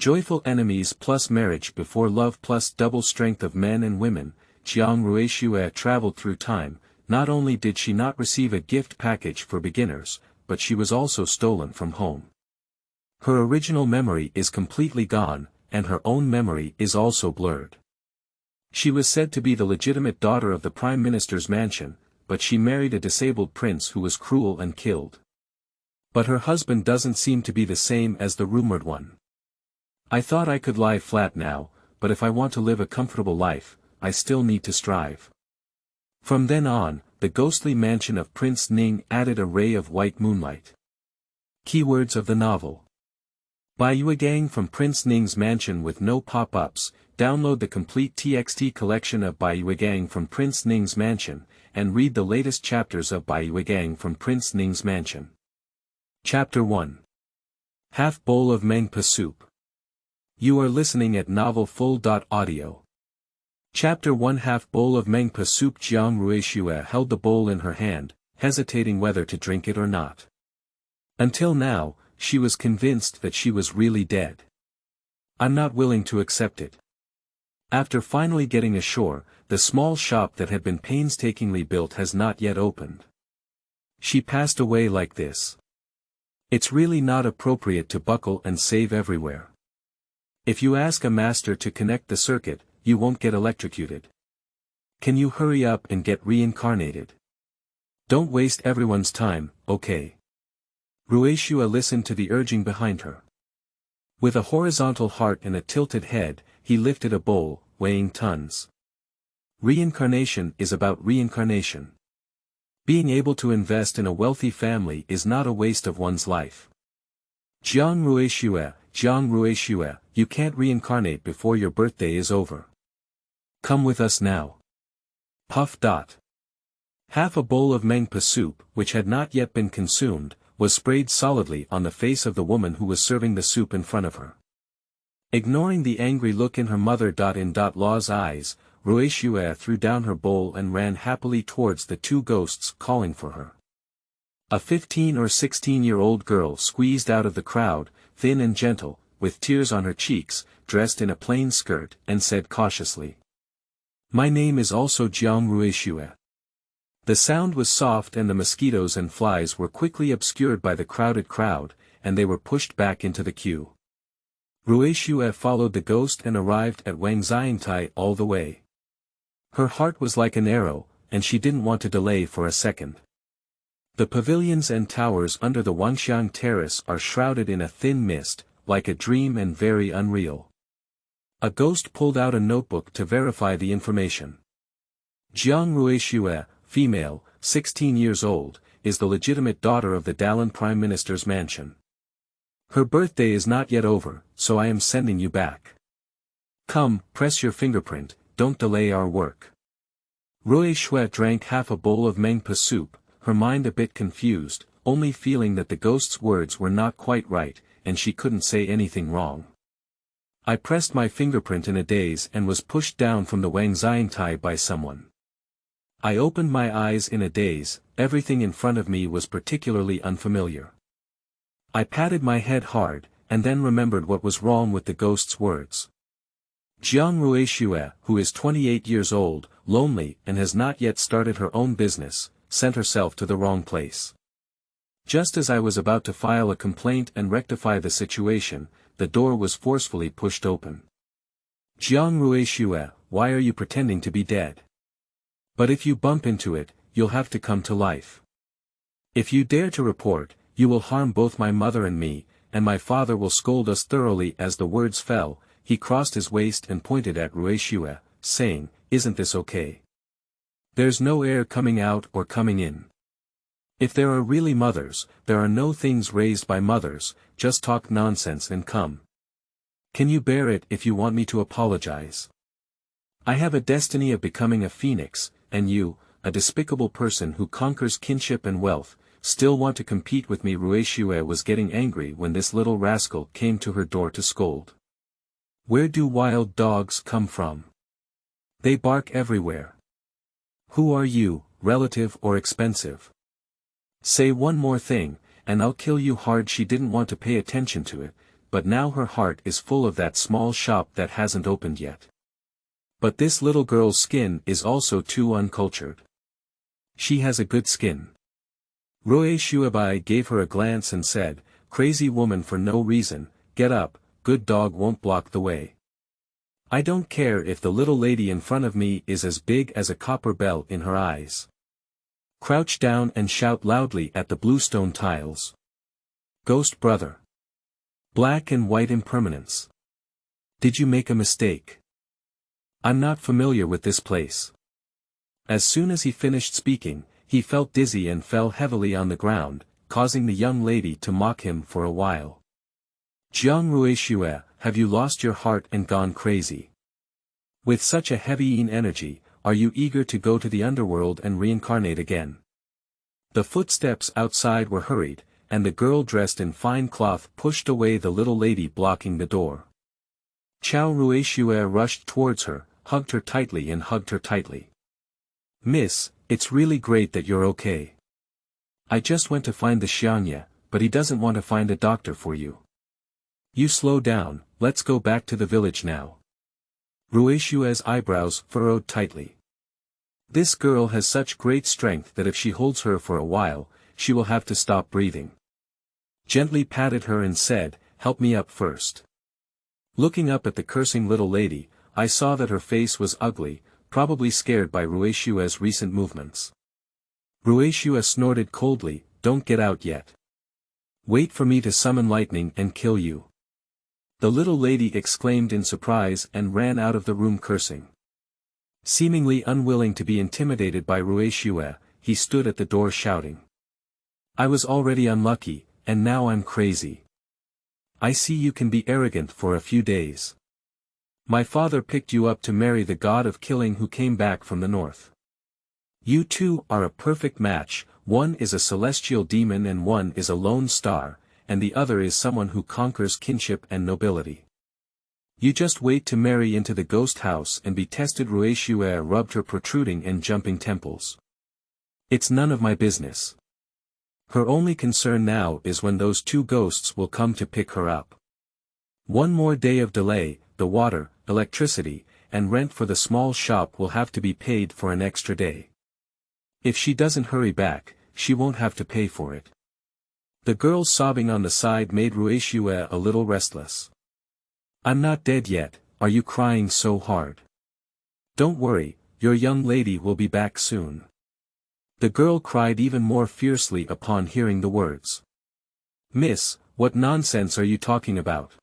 Joyful enemies plus marriage before love plus double strength of men and women. Jiang Ruixue traveled through time. Not only did she not receive a gift package for beginners, but she was also stolen from home. Her original memory is completely gone, and her own memory is also blurred. She was said to be the legitimate daughter of the Prime Minister's mansion, but she married a disabled prince who was cruel and killed. But her husband doesn't seem to be the same as the rumored one. I thought I could lie flat now, but if I want to live a comfortable life, I still need to strive. From then on, the ghostly mansion of Prince Ning added a ray of white moonlight. Keywords of the novel. Bai Yuegang from Prince Ning's mansion with no pop-ups. Download the complete TXT collection of Bai Yuegang from Prince Ning's mansion, and read the latest chapters of Bai Yuegang from Prince Ning's mansion. Chapter 1. Half Bowl of Meng soup. You are listening at Novel Full.audio. Chapter 1. Half Bowl of Meng soup. Jiang Ruixue held the bowl in her hand, hesitating whether to drink it or not. Until now, she was convinced that she was really dead. I'm not willing to accept it. After finally getting ashore, the small shop that had been painstakingly built has not yet opened. She passed away like this. It's really not appropriate to buckle and save everywhere. If you ask a master to connect the circuit, you won't get electrocuted. Can you hurry up and get reincarnated? Don't waste everyone's time, okay? Ruixue listened to the urging behind her. With a horizontal heart and a tilted head, he lifted a bowl, weighing tons. Reincarnation is about reincarnation. Being able to invest in a wealthy family is not a waste of one's life. Jiang Ruixue, you can't reincarnate before your birthday is over. Come with us now. Puff. Half a bowl of Meng soup, which had not yet been consumed, was sprayed solidly on the face of the woman who was serving the soup in front of her. Ignoring the angry look in her mother-in-law's eyes, Ruixue threw down her bowl and ran happily towards the two ghosts calling for her. A 15 or 16-year-old girl squeezed out of the crowd, thin and gentle, with tears on her cheeks, dressed in a plain skirt, and said cautiously, "My name is also Jiang Ruixue." The sound was soft and the mosquitoes and flies were quickly obscured by the crowded crowd, and they were pushed back into the queue. Ruixue followed the ghost and arrived at Wang Xiangtai all the way. Her heart was like an arrow, and she didn't want to delay for a second. The pavilions and towers under the Wangxiang Terrace are shrouded in a thin mist, like a dream and very unreal. A ghost pulled out a notebook to verify the information. Jiang Ruixue, female, 16 years old, is the legitimate daughter of the Dalan Prime Minister's mansion. Her birthday is not yet over, so I am sending you back. Come, press your fingerprint, don't delay our work. Ruixue drank half a bowl of Meng soup, her mind a bit confused, only feeling that the ghost's words were not quite right, and she couldn't say anything wrong. I pressed my fingerprint in a daze and was pushed down from the Wang Xiangtai by someone. I opened my eyes in a daze, everything in front of me was particularly unfamiliar. I patted my head hard, and then remembered what was wrong with the ghost's words. Jiang Ruixue, who is 28 years old, lonely and has not yet started her own business, sent herself to the wrong place. Just as I was about to file a complaint and rectify the situation, the door was forcefully pushed open. Jiang Ruixue, why are you pretending to be dead? But if you bump into it, you'll have to come to life. If you dare to report, you will harm both my mother and me, and my father will scold us thoroughly. As the words fell, he crossed his waist and pointed at Ruixue, saying, "Isn't this okay? There's no air coming out or coming in. If there are really mothers, there are no things raised by mothers, just talk nonsense and come. Can you bear it if you want me to apologize? I have a destiny of becoming a phoenix, and you, a despicable person who conquers kinship and wealth, still want to compete with me." Ruixue was getting angry when this little rascal came to her door to scold. Where do wild dogs come from? They bark everywhere. Who are you, relative or expensive? Say one more thing, and I'll kill you hard. She didn't want to pay attention to it, but now her heart is full of that small shop that hasn't opened yet. But this little girl's skin is also too uncultured. She has a good skin. Ruixue Bai gave her a glance and said, "Crazy woman for no reason, get up, good dog won't block the way. I don't care if the little lady in front of me is as big as a copper bell in her eyes. Crouch down and shout loudly at the bluestone tiles. Ghost brother. Black and white impermanence. Did you make a mistake? I'm not familiar with this place." As soon as he finished speaking, he felt dizzy and fell heavily on the ground, causing the young lady to mock him for a while. "Jiang Ruixue, have you lost your heart and gone crazy? With such a heavy energy, are you eager to go to the underworld and reincarnate again?" The footsteps outside were hurried, and the girl dressed in fine cloth pushed away the little lady blocking the door. Jiang Ruixue rushed towards her, hugged her tightly. "Miss, it's really great that you're okay. I just went to find the Xianye, but he doesn't want to find a doctor for you. You slow down, let's go back to the village now." Ruixue's eyebrows furrowed tightly. This girl has such great strength that if she holds her for a while, she will have to stop breathing. Gently patted her and said, "Help me up first." Looking up at the cursing little lady, I saw that her face was ugly, probably scared by Ruixue's recent movements. Ruixue snorted coldly, "Don't get out yet. Wait for me to summon lightning and kill you." The little lady exclaimed in surprise and ran out of the room cursing. Seemingly unwilling to be intimidated by Ruixue, he stood at the door shouting, "I was already unlucky, and now I'm crazy. I see you can be arrogant for a few days. My father picked you up to marry the god of killing who came back from the north. You two are a perfect match, one is a celestial demon and one is a lone star, and the other is someone who conquers kinship and nobility. You just wait to marry into the ghost house and be tested." Ruixue rubbed her protruding and jumping temples. "It's none of my business. Her only concern now is when those two ghosts will come to pick her up. One more day of delay, the water, electricity, and rent for the small shop will have to be paid for an extra day. If she doesn't hurry back, she won't have to pay for it." The girl sobbing on the side made Ruixue a little restless. "I'm not dead yet, are you crying so hard? Don't worry, your young lady will be back soon." The girl cried even more fiercely upon hearing the words. "Miss, what nonsense are you talking about?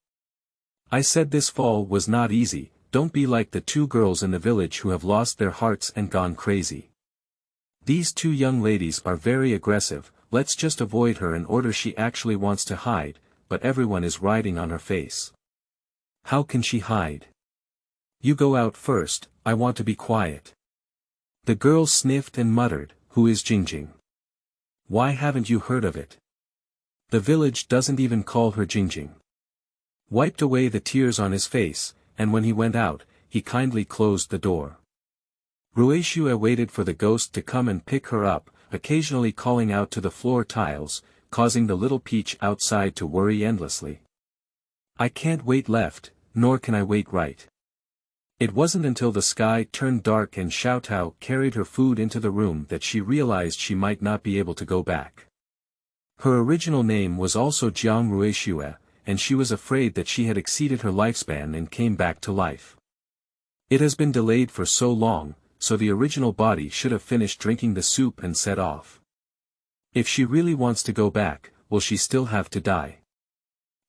I said this fall was not easy, don't be like the two girls in the village who have lost their hearts and gone crazy. These two young ladies are very aggressive, let's just avoid her in order. She actually wants to hide, but everyone is riding on her face. How can she hide? You go out first, I want to be quiet." The girl sniffed and muttered, "Who is Jingjing? Why haven't you heard of it? The village doesn't even call her Jingjing." Wiped away the tears on his face, and when he went out, he kindly closed the door. Ruixue waited for the ghost to come and pick her up, occasionally calling out to the floor tiles, causing the little peach outside to worry endlessly. "I can't wait left, nor can I wait right." It wasn't until the sky turned dark and Xiaotao carried her food into the room that she realized she might not be able to go back. Her original name was also Jiang Ruixue, and she was afraid that she had exceeded her lifespan and came back to life. It has been delayed for so long, so the original body should have finished drinking the soup and set off. If she really wants to go back, will she still have to die?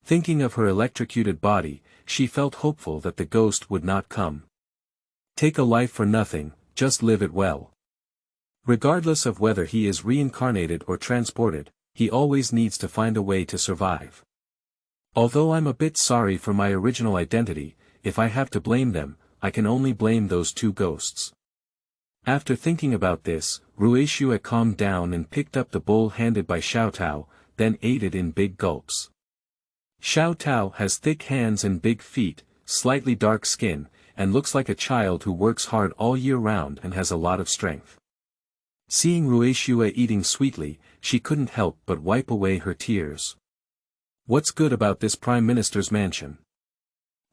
Thinking of her electrocuted body, she felt hopeful that the ghost would not come. Take a life for nothing, just live it well. Regardless of whether he is reincarnated or transported, he always needs to find a way to survive. Although I'm a bit sorry for my original identity, if I have to blame them, I can only blame those two ghosts. After thinking about this, Ruixue calmed down and picked up the bowl handed by Xiaotao, then ate it in big gulps. Xiaotao has thick hands and big feet, slightly dark skin, and looks like a child who works hard all year round and has a lot of strength. Seeing Ruixue eating sweetly, she couldn't help but wipe away her tears. What's good about this Prime Minister's mansion?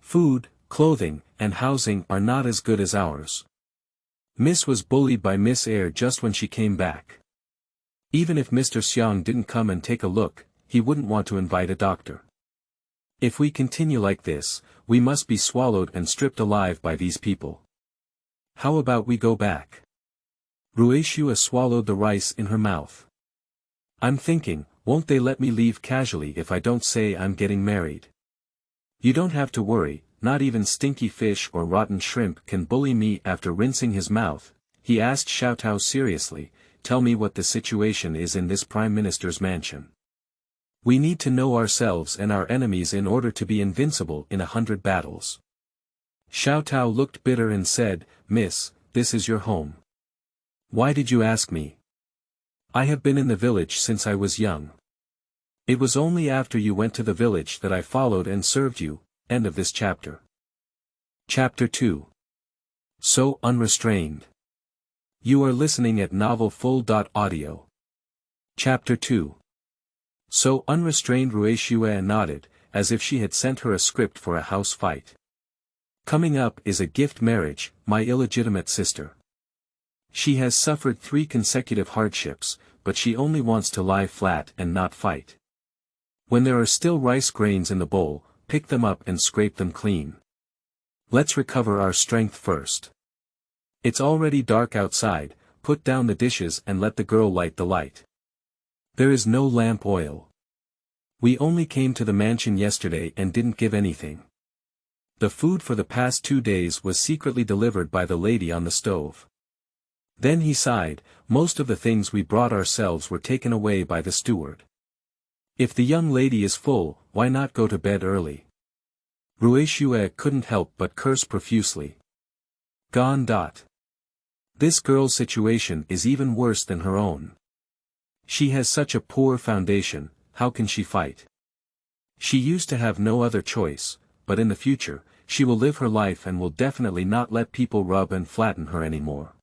Food, clothing, and housing are not as good as ours. Miss was bullied by Miss Air just when she came back. Even if Mr. Xiang didn't come and take a look, he wouldn't want to invite a doctor. If we continue like this, we must be swallowed and stripped alive by these people. How about we go back? Ruixue swallowed the rice in her mouth. I'm thinking, won't they let me leave casually if I don't say I'm getting married? You don't have to worry, not even stinky fish or rotten shrimp can bully me. After rinsing his mouth, he asked Xiaotao seriously, tell me what the situation is in this Prime Minister's mansion. We need to know ourselves and our enemies in order to be invincible in 100 battles. Xiaotao looked bitter and said, Miss, this is your home. Why did you ask me? I have been in the village since I was young. It was only after you went to the village that I followed and served you. End of this chapter. Chapter 2. So Unrestrained. You are listening at novelfull.audio. Chapter 2. So Unrestrained. Ruixue nodded, as if she had sent her a script for a house fight. Coming up is a gift marriage, my illegitimate sister. She has suffered 3 consecutive hardships, but she only wants to lie flat and not fight. When there are still rice grains in the bowl, pick them up and scrape them clean. Let's recover our strength first. It's already dark outside, put down the dishes and let the girl light the light. There is no lamp oil. We only came to the mansion yesterday and didn't give anything. The food for the past 2 days was secretly delivered by the lady on the stove. Then he sighed, most of the things we brought ourselves were taken away by the steward. If the young lady is full, why not go to bed early? Ruixue couldn't help but curse profusely. Gone. This girl's situation is even worse than her own. She has such a poor foundation, how can she fight? She used to have no other choice, but in the future, she will live her life and will definitely not let people rub and flatten her anymore.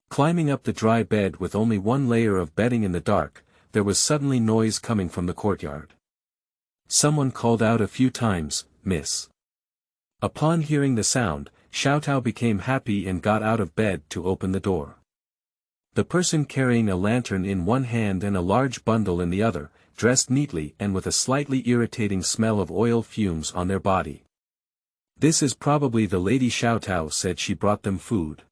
Climbing up the dry bed with only 1 layer of bedding in the dark, there was suddenly noise coming from the courtyard. Someone called out a few times, Miss. Upon hearing the sound, Xiaotao became happy and got out of bed to open the door. The person carrying a lantern in one hand and a large bundle in the other, dressed neatly and with a slightly irritating smell of oil fumes on their body. This is probably the lady. Xiaotao said she brought them food.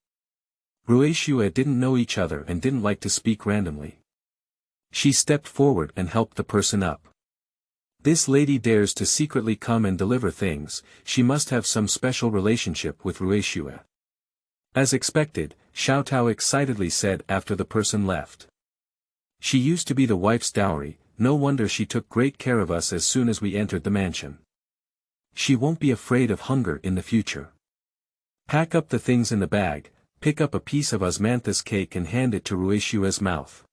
Ruixue didn't know each other and didn't like to speak randomly. She stepped forward and helped the person up. This lady dares to secretly come and deliver things, she must have some special relationship with Ruixue. As expected, Xiaotao excitedly said after the person left. She used to be the wife's dowry, no wonder she took great care of us as soon as we entered the mansion. She won't be afraid of hunger in the future. Pack up the things in the bag, pick up a piece of osmanthus cake and hand it to Ruixue's mouth.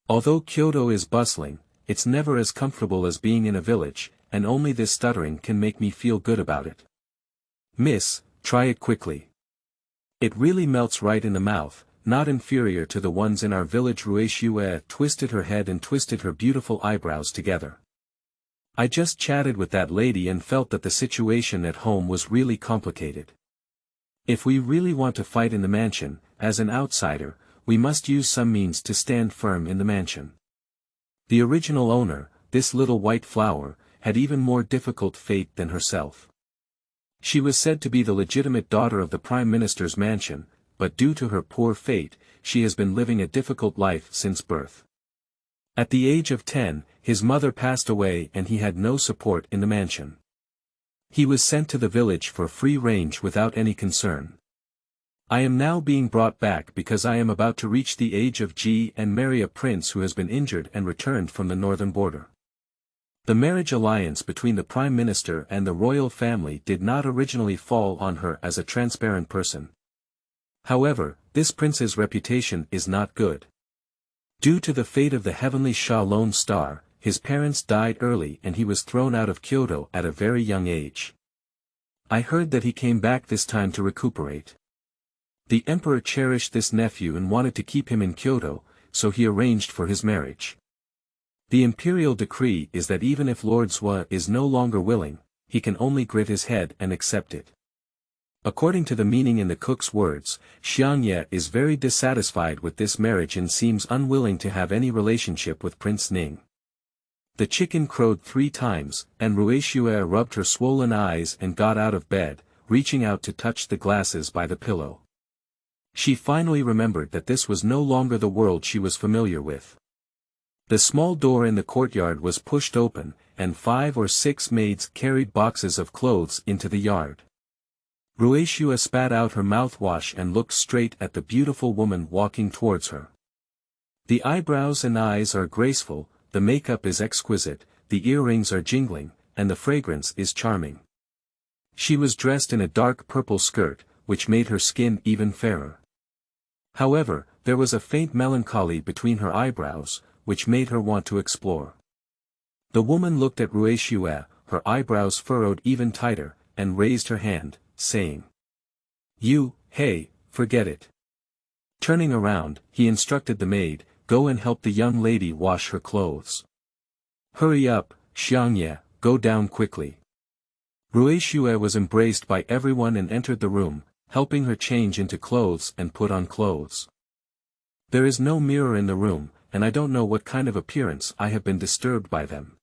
Although Kyoto is bustling, it's never as comfortable as being in a village, and only this stuttering can make me feel good about it. Miss, try it quickly. It really melts right in the mouth, not inferior to the ones in our village. Ruixue twisted her head and twisted her beautiful eyebrows together. I just chatted with that lady and felt that the situation at home was really complicated. If we really want to fight in the mansion, as an outsider, we must use some means to stand firm in the mansion. The original owner, this little white flower, had even more difficult fate than herself. She was said to be the legitimate daughter of the Prime Minister's mansion, but due to her poor fate, she has been living a difficult life since birth. At the age of 10, his mother passed away and he had no support in the mansion. He was sent to the village for free range without any concern. I am now being brought back because I am about to reach the age of G and marry a prince who has been injured and returned from the northern border. The marriage alliance between the Prime Minister and the royal family did not originally fall on her as a transparent person. However, this prince's reputation is not good. Due to the fate of the heavenly Sha Lone Star, his parents died early and he was thrown out of Kyoto at a very young age. I heard that he came back this time to recuperate. The emperor cherished this nephew and wanted to keep him in Kyoto, so he arranged for his marriage. The imperial decree is that even if Lord Zhua is no longer willing, he can only grit his head and accept it. According to the meaning in the cook's words, Xiang Ye is very dissatisfied with this marriage and seems unwilling to have any relationship with Prince Ning. The chicken crowed 3 times, and Ruixue rubbed her swollen eyes and got out of bed, reaching out to touch the glasses by the pillow. She finally remembered that this was no longer the world she was familiar with. The small door in the courtyard was pushed open, and 5 or 6 maids carried boxes of clothes into the yard. Ruixue spat out her mouthwash and looked straight at the beautiful woman walking towards her. The eyebrows and eyes are graceful, the makeup is exquisite, the earrings are jingling, and the fragrance is charming. She was dressed in a dark purple skirt, which made her skin even fairer. However, there was a faint melancholy between her eyebrows, which made her want to explore. The woman looked at Ruixue, her eyebrows furrowed even tighter, and raised her hand, saying, "Hey, forget it." Turning around, he instructed the maid, "Go and help the young lady wash her clothes. Hurry up, Xiang Ye, go down quickly." Ruixue was embraced by everyone and entered the room, helping her change into clothes and put on clothes. There is no mirror in the room, and I don't know what kind of appearance I have been disturbed by them.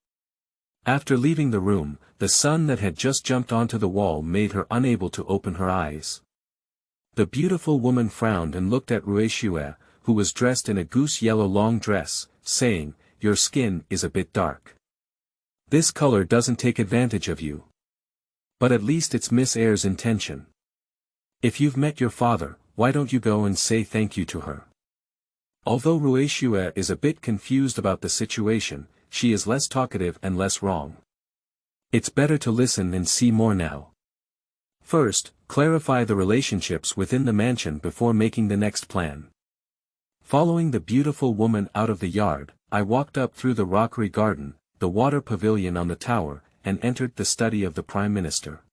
After leaving the room, the sun that had just jumped onto the wall made her unable to open her eyes. The beautiful woman frowned and looked at Ruixue, who was dressed in a goose-yellow long dress, saying, "Your skin is a bit dark. This color doesn't take advantage of you. But at least it's Miss Eyre's intention. If you've met your father, why don't you go and say thank you to her?" Although Ruixue is a bit confused about the situation, she is less talkative and less wrong. It's better to listen and see more now. First, clarify the relationships within the mansion before making the next plan. Following the beautiful woman out of the yard, I walked up through the rockery garden, the water pavilion on the tower, and entered the study of the Prime Minister.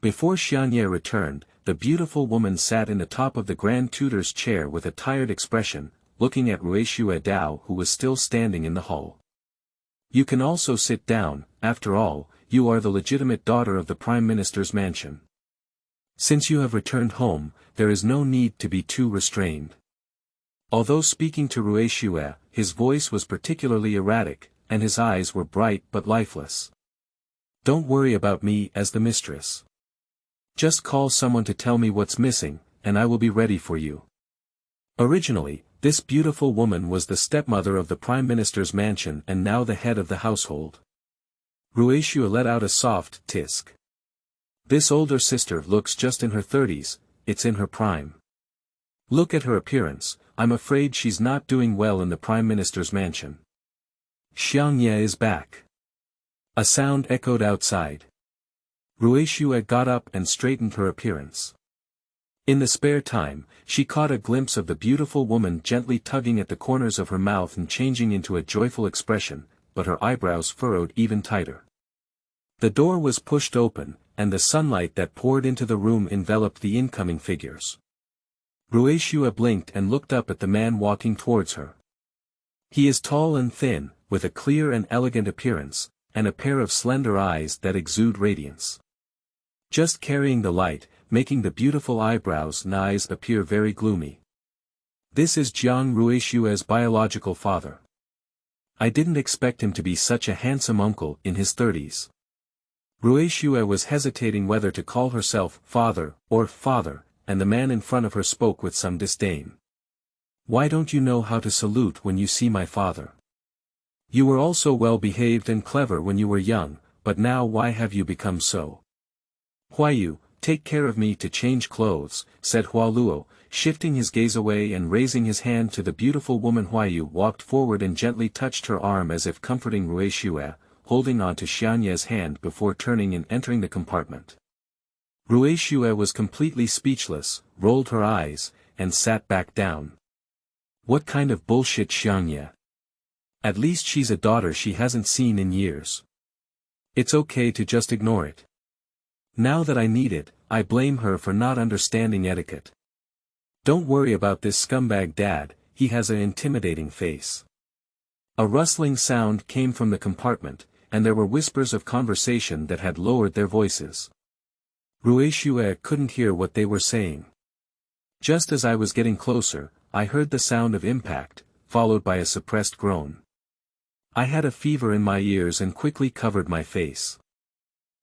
Before Xiang Ye returned, the beautiful woman sat in the top of the Grand Tutor's chair with a tired expression, looking at Ruixue Dao who was still standing in the hall. "You can also sit down, after all, you are the legitimate daughter of the Prime Minister's mansion. Since you have returned home, there is no need to be too restrained." Although speaking to Ruixue, his voice was particularly erratic, and his eyes were bright but lifeless. "Don't worry about me as the mistress. Just call someone to tell me what's missing, and I will be ready for you." Originally, this beautiful woman was the stepmother of the Prime Minister's mansion and now the head of the household. Ruixue let out a soft tisk. This older sister looks just in her 30s, it's in her prime. Look at her appearance, I'm afraid she's not doing well in the Prime Minister's mansion. "Xiang Ye is back." A sound echoed outside. Ruixue got up and straightened her appearance. In the spare time, she caught a glimpse of the beautiful woman gently tugging at the corners of her mouth and changing into a joyful expression, but her eyebrows furrowed even tighter. The door was pushed open, and the sunlight that poured into the room enveloped the incoming figures. Ruixue blinked and looked up at the man walking towards her. He is tall and thin, with a clear and elegant appearance, and a pair of slender eyes that exude radiance. Just carrying the light, making the beautiful eyebrows and eyes appear very gloomy. This is Jiang Ruixue's biological father. I didn't expect him to be such a handsome uncle in his 30s. Ruixue was hesitating whether to call herself father or father, and the man in front of her spoke with some disdain. "Why don't you know how to salute when you see my father? You were also well behaved and clever when you were young, but now why have you become so?" "Huayu, take care of me to change clothes," said Hualuo, shifting his gaze away and raising his hand to the beautiful woman. Huayu walked forward and gently touched her arm as if comforting Ruixue, holding on to Xiang Ye's hand before turning and entering the compartment. Ruixue was completely speechless, rolled her eyes, and sat back down. What kind of bullshit, Xiang Ye? At least she's a daughter she hasn't seen in years. It's okay to just ignore it. Now that I need it, I blame her for not understanding etiquette. Don't worry about this scumbag dad, he has an intimidating face. A rustling sound came from the compartment, and there were whispers of conversation that had lowered their voices. Ruixue couldn't hear what they were saying. Just as I was getting closer, I heard the sound of impact, followed by a suppressed groan. I had a fever in my ears and quickly covered my face.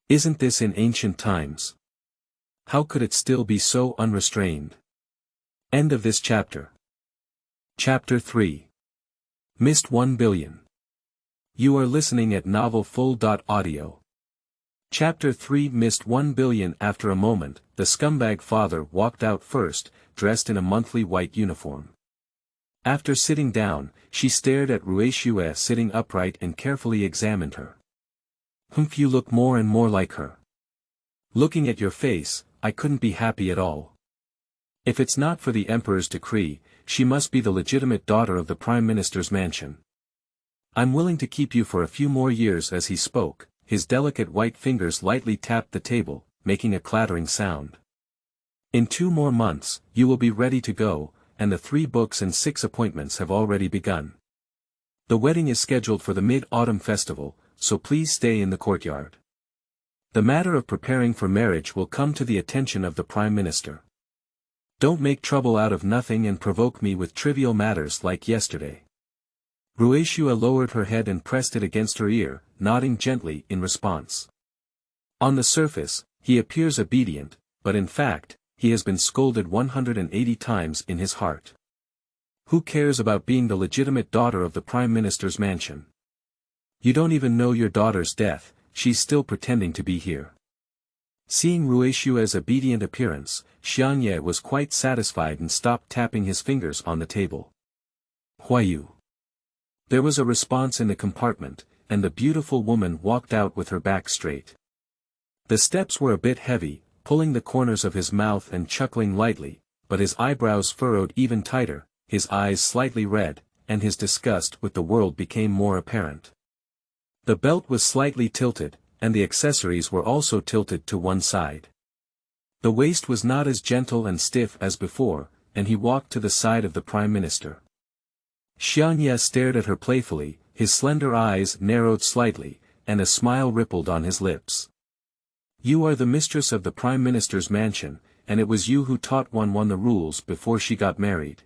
Isn't this in ancient times? How could it still be so unrestrained? End of this chapter. Chapter 3. Missed 1 billion. You are listening at novelfull.audio. Chapter 3 Missed 1 billion. After a moment, the scumbag father walked out first, dressed in a monthly white uniform. After sitting down, she stared at Ruixue sitting upright and carefully examined her. You look more and more like her. Looking at your face, I couldn't be happy at all. If it's not for the emperor's decree, she must be the legitimate daughter of the prime minister's mansion. I'm willing to keep you for a few more years. As he spoke, his delicate white fingers lightly tapped the table, making a clattering sound. In 2 more months, you will be ready to go, and the 3 books and 6 appointments have already begun. The wedding is scheduled for the Mid-Autumn Festival, so please stay in the courtyard. The matter of preparing for marriage will come to the attention of the Prime Minister. Don't make trouble out of nothing and provoke me with trivial matters like yesterday. Ruixue lowered her head and pressed it against her ear, nodding gently in response. On the surface, he appears obedient, but in fact, he has been scolded 180 times in his heart. Who cares about being the legitimate daughter of the Prime Minister's mansion? You don't even know your daughter's death, she's still pretending to be here. Seeing Ruixue's obedient appearance, Xiangye was quite satisfied and stopped tapping his fingers on the table. Huayu. There was a response in the compartment, and the beautiful woman walked out with her back straight. The steps were a bit heavy, pulling the corners of his mouth and chuckling lightly, but his eyebrows furrowed even tighter, his eyes slightly red, and his disgust with the world became more apparent. The belt was slightly tilted, and the accessories were also tilted to one side. The waist was not as gentle and stiff as before, and he walked to the side of the Prime Minister. Xiangye stared at her playfully, his slender eyes narrowed slightly, and a smile rippled on his lips. You are the mistress of the Prime Minister's mansion, and it was you who taught one the rules before she got married.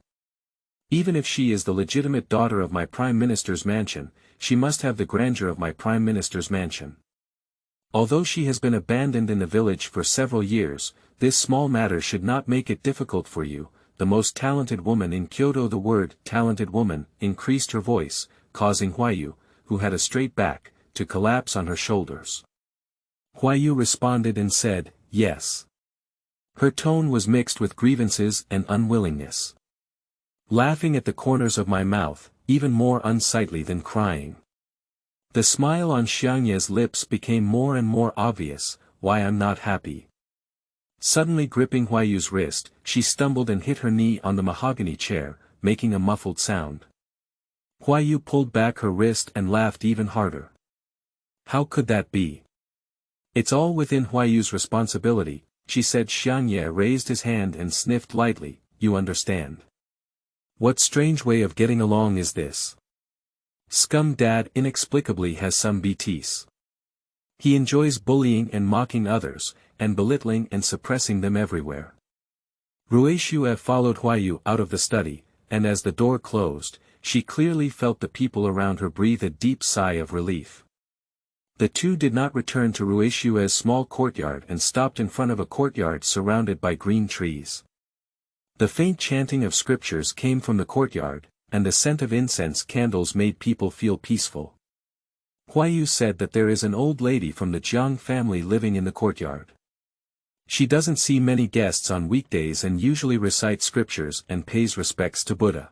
Even if she is the legitimate daughter of my Prime Minister's mansion, she must have the grandeur of my Prime Minister's mansion. Although she has been abandoned in the village for several years, this small matter should not make it difficult for you, the most talented woman in Kyoto. The word talented woman increased her voice, causing Huayu, who had a straight back, to collapse on her shoulders. Huayu responded and said, yes. Her tone was mixed with grievances and unwillingness. Laughing at the corners of my mouth, even more unsightly than crying. The smile on Xiangye's lips became more and more obvious. Why I'm not happy. Suddenly gripping Huayu's wrist, she stumbled and hit her knee on the mahogany chair, making a muffled sound. Huayu pulled back her wrist and laughed even harder. How could that be? It's all within Huayu's responsibility, she said. Xiangye raised his hand and sniffed lightly. You understand. What strange way of getting along is this? Scum dad inexplicably has some bêtise. He enjoys bullying and mocking others, and belittling and suppressing them everywhere. Ruixue followed Huayu out of the study, and as the door closed, she clearly felt the people around her breathe a deep sigh of relief. The two did not return to Ruixue's small courtyard and stopped in front of a courtyard surrounded by green trees. The faint chanting of scriptures came from the courtyard, and the scent of incense candles made people feel peaceful. Huayu said that there is an old lady from the Jiang family living in the courtyard. She doesn't see many guests on weekdays and usually recites scriptures and pays respects to Buddha.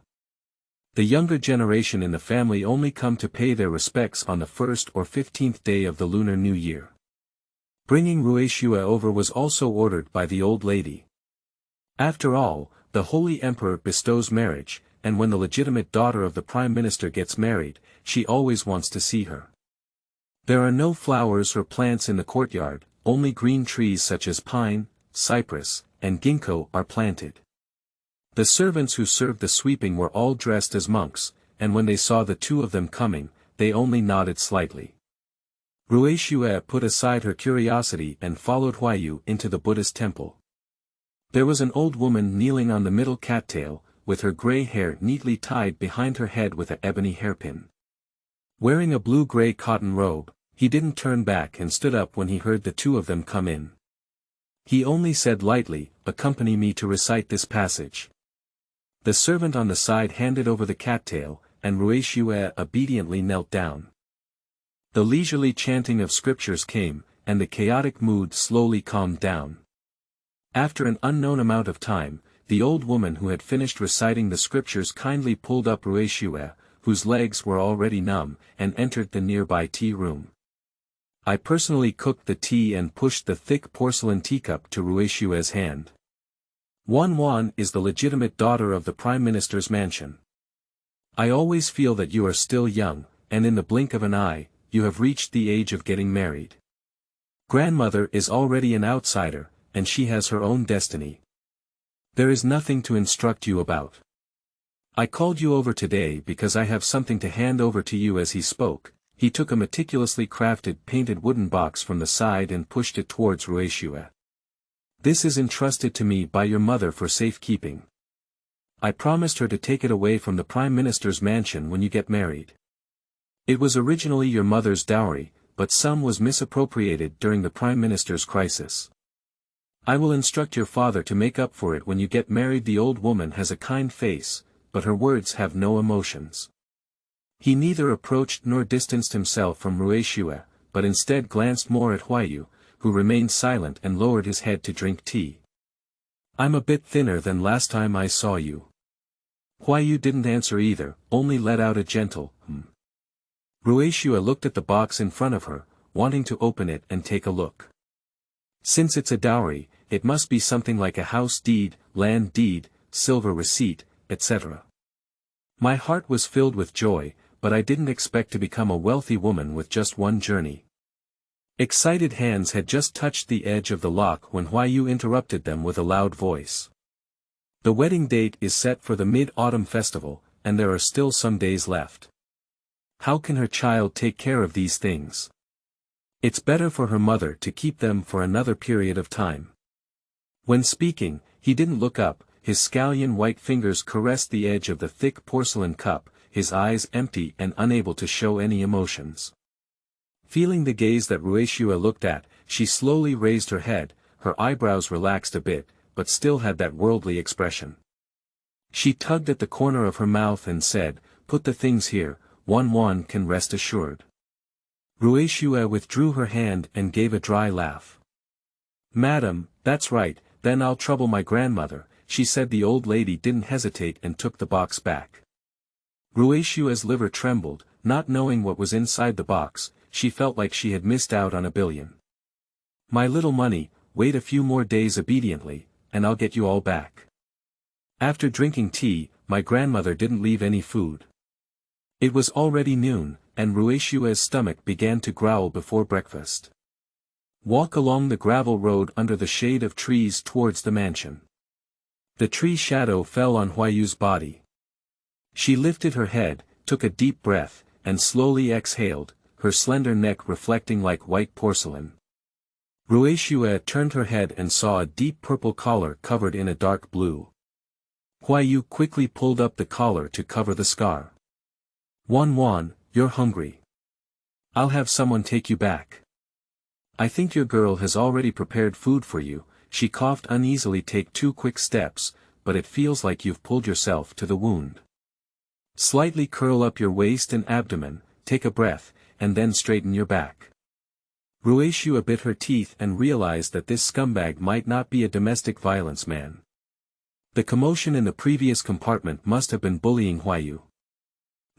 The younger generation in the family only come to pay their respects on the 1st or 15th day of the Lunar New Year. Bringing Ruixue over was also ordered by the old lady. After all, the Holy Emperor bestows marriage, and when the legitimate daughter of the Prime Minister gets married, she always wants to see her. There are no flowers or plants in the courtyard, only green trees such as pine, cypress, and ginkgo are planted. The servants who served the sweeping were all dressed as monks, and when they saw the two of them coming, they only nodded slightly. Ruixue put aside her curiosity and followed Huaiyu into the Buddhist temple. There was an old woman kneeling on the middle cattail, with her gray hair neatly tied behind her head with an ebony hairpin. Wearing a blue-gray cotton robe, he didn't turn back and stood up when he heard the two of them come in. He only said lightly, "Accompany me to recite this passage." The servant on the side handed over the cattail, and Ruixue obediently knelt down. The leisurely chanting of scriptures came, and the chaotic mood slowly calmed down. After an unknown amount of time, the old woman who had finished reciting the scriptures kindly pulled up Ruixue, whose legs were already numb, and entered the nearby tea room. I personally cooked the tea and pushed the thick porcelain teacup to Ruixue's hand. Wan is the legitimate daughter of the Prime Minister's mansion. I always feel that you are still young, and in the blink of an eye, you have reached the age of getting married. Grandmother is already an outsider, and she has her own destiny. There is nothing to instruct you about. I called you over today because I have something to hand over to you. As he spoke, he took a meticulously crafted painted wooden box from the side and pushed it towards Ruixue. This is entrusted to me by your mother for safekeeping. I promised her to take it away from the Prime Minister's mansion when you get married. It was originally your mother's dowry, but some was misappropriated during the Prime Minister's crisis. I will instruct your father to make up for it when you get married. The old woman has a kind face, but her words have no emotions. He neither approached nor distanced himself from Ruixue, but instead glanced more at Huaiyu, who remained silent and lowered his head to drink tea. I'm a bit thinner than last time I saw you. Huaiyu didn't answer either, only let out a gentle, Ruixue looked at the box in front of her, wanting to open it and take a look. Since it's a dowry, it must be something like a house deed, land deed, silver receipt, etc. My heart was filled with joy, but I didn't expect to become a wealthy woman with just one journey. Excited hands had just touched the edge of the lock when Huaiyu interrupted them with a loud voice. The wedding date is set for the Mid-Autumn Festival, and there are still some days left. How can her child take care of these things? It's better for her mother to keep them for another period of time. When speaking, he didn't look up, his scallion white fingers caressed the edge of the thick porcelain cup, his eyes empty and unable to show any emotions. Feeling the gaze that Ruixue looked at, she slowly raised her head, her eyebrows relaxed a bit, but still had that worldly expression. She tugged at the corner of her mouth and said, "Put the things here, Wan can rest assured." Ruixue withdrew her hand and gave a dry laugh. "Madam, that's right, then I'll trouble my grandmother," she said. The old lady didn't hesitate and took the box back. Ruixue's liver trembled, not knowing what was inside the box. She felt like she had missed out on $1 billion. "My little money, wait a few more days obediently, and I'll get you all back." After drinking tea, my grandmother didn't leave any food. It was already noon, and Ruixue's stomach began to growl before breakfast. Walk along the gravel road under the shade of trees towards the mansion. The tree shadow fell on Huaiyu's body. She lifted her head, took a deep breath, and slowly exhaled, her slender neck reflecting like white porcelain. Ruixue turned her head and saw a deep purple collar covered in a dark blue. Huaiyu quickly pulled up the collar to cover the scar. Wan, you're hungry. I'll have someone take you back. I think your girl has already prepared food for you. She coughed uneasily. Take 2 quick steps, but it feels like you've pulled yourself to the wound. Slightly curl up your waist and abdomen, take a breath, and then straighten your back. Ruixue bit her teeth and realized that this scumbag might not be a domestic violence man. The commotion in the previous compartment must have been bullying Huaiyu.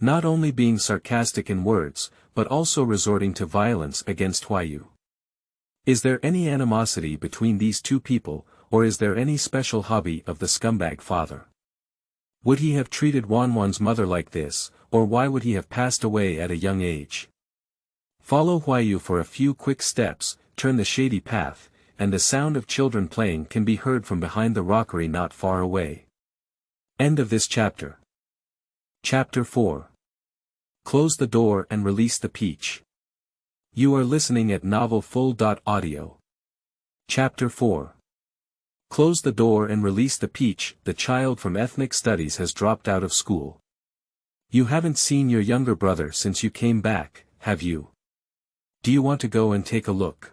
Not only being sarcastic in words, but also resorting to violence against Huaiyu. Is there any animosity between these two people, or is there any special hobby of the scumbag father? Would he have treated Wan's mother like this, or why would he have passed away at a young age? Follow Huaiyu for a few quick steps, turn the shady path, and the sound of children playing can be heard from behind the rockery not far away. End of this chapter. Chapter 4. Close the door and release the peach. You are listening at novelfull.audio. Chapter 4. Close the door and release the peach. The child from ethnic studies has dropped out of school. You haven't seen your younger brother since you came back, have you? Do you want to go and take a look?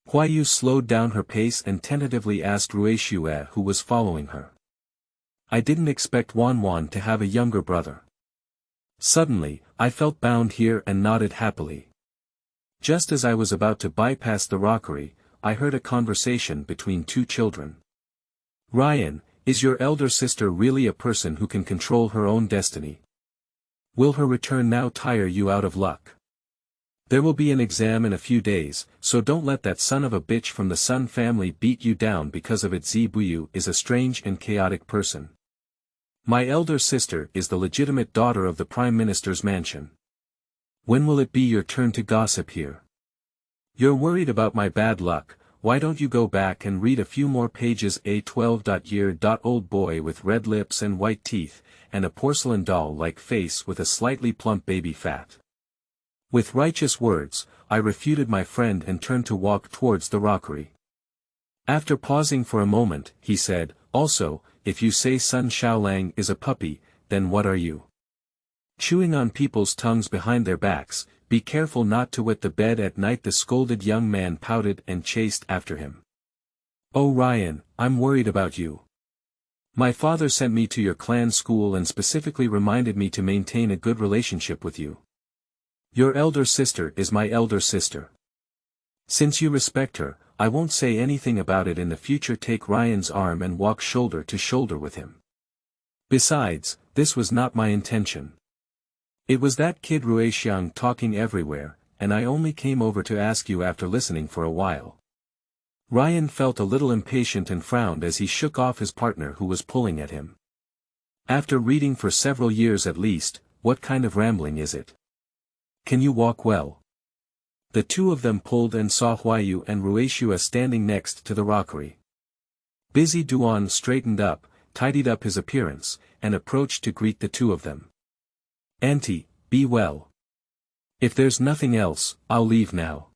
Bai Yuegang slowed down her pace and tentatively asked Ruixue, who was following her. I didn't expect Wan to have a younger brother. Suddenly, I felt bound here and nodded happily. Just as I was about to bypass the rockery, I heard a conversation between two children. Ryan, is your elder sister really a person who can control her own destiny? Will her return now tire you out of luck? There will be an exam in a few days, so don't let that son of a bitch from the Sun family beat you down because of it. Zibuyu is a strange and chaotic person. My elder sister is the legitimate daughter of the Prime Minister's mansion. When will it be your turn to gossip here? You're worried about my bad luck, why don't you go back and read a few more pages? A 12-year old boy with red lips and white teeth, and a porcelain doll-like face with a slightly plump baby fat. With righteous words, I refuted my friend and turned to walk towards the rockery. After pausing for a moment, he said, also, if you say Sun Xiaolang is a puppy, then what are you? Chewing on people's tongues behind their backs, be careful not to wet the bed at night. The scolded young man pouted and chased after him. Oh Ryan, I'm worried about you. My father sent me to your clan school and specifically reminded me to maintain a good relationship with you. Your elder sister is my elder sister. Since you respect her, I won't say anything about it in the future. Take Ryan's arm and walk shoulder to shoulder with him. Besides, this was not my intention. It was that kid Ruixue talking everywhere, and I only came over to ask you after listening for a while. Ryan felt a little impatient and frowned as he shook off his partner who was pulling at him. After reading for several years at least, what kind of rambling is it? Can you walk well? The two of them pulled and saw Bai Yuegang and Ruixue standing next to the rockery. Busy Duan straightened up, tidied up his appearance, and approached to greet the two of them. Auntie, be well. If there's nothing else, I'll leave now.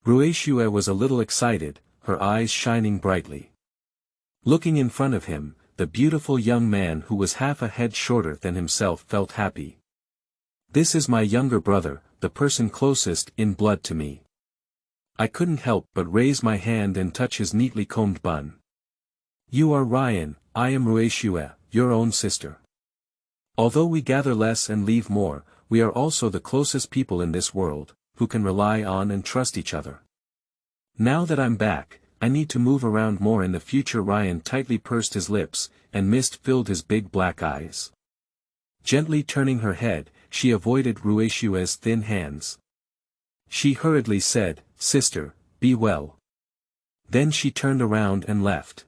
Ruixue was a little excited, her eyes shining brightly. Looking in front of him, the beautiful young man who was half a head shorter than himself felt happy. This is my younger brother, the person closest in blood to me. I couldn't help but raise my hand and touch his neatly combed bun. You are Ryan, I am Ruixue, your own sister. Although we gather less and leave more, we are also the closest people in this world, who can rely on and trust each other. Now that I'm back, I need to move around more in the future. Ryan tightly pursed his lips, and mist filled his big black eyes. Gently turning her head, she avoided Ruixue's thin hands. She hurriedly said, Sister, be well. Then she turned around and left.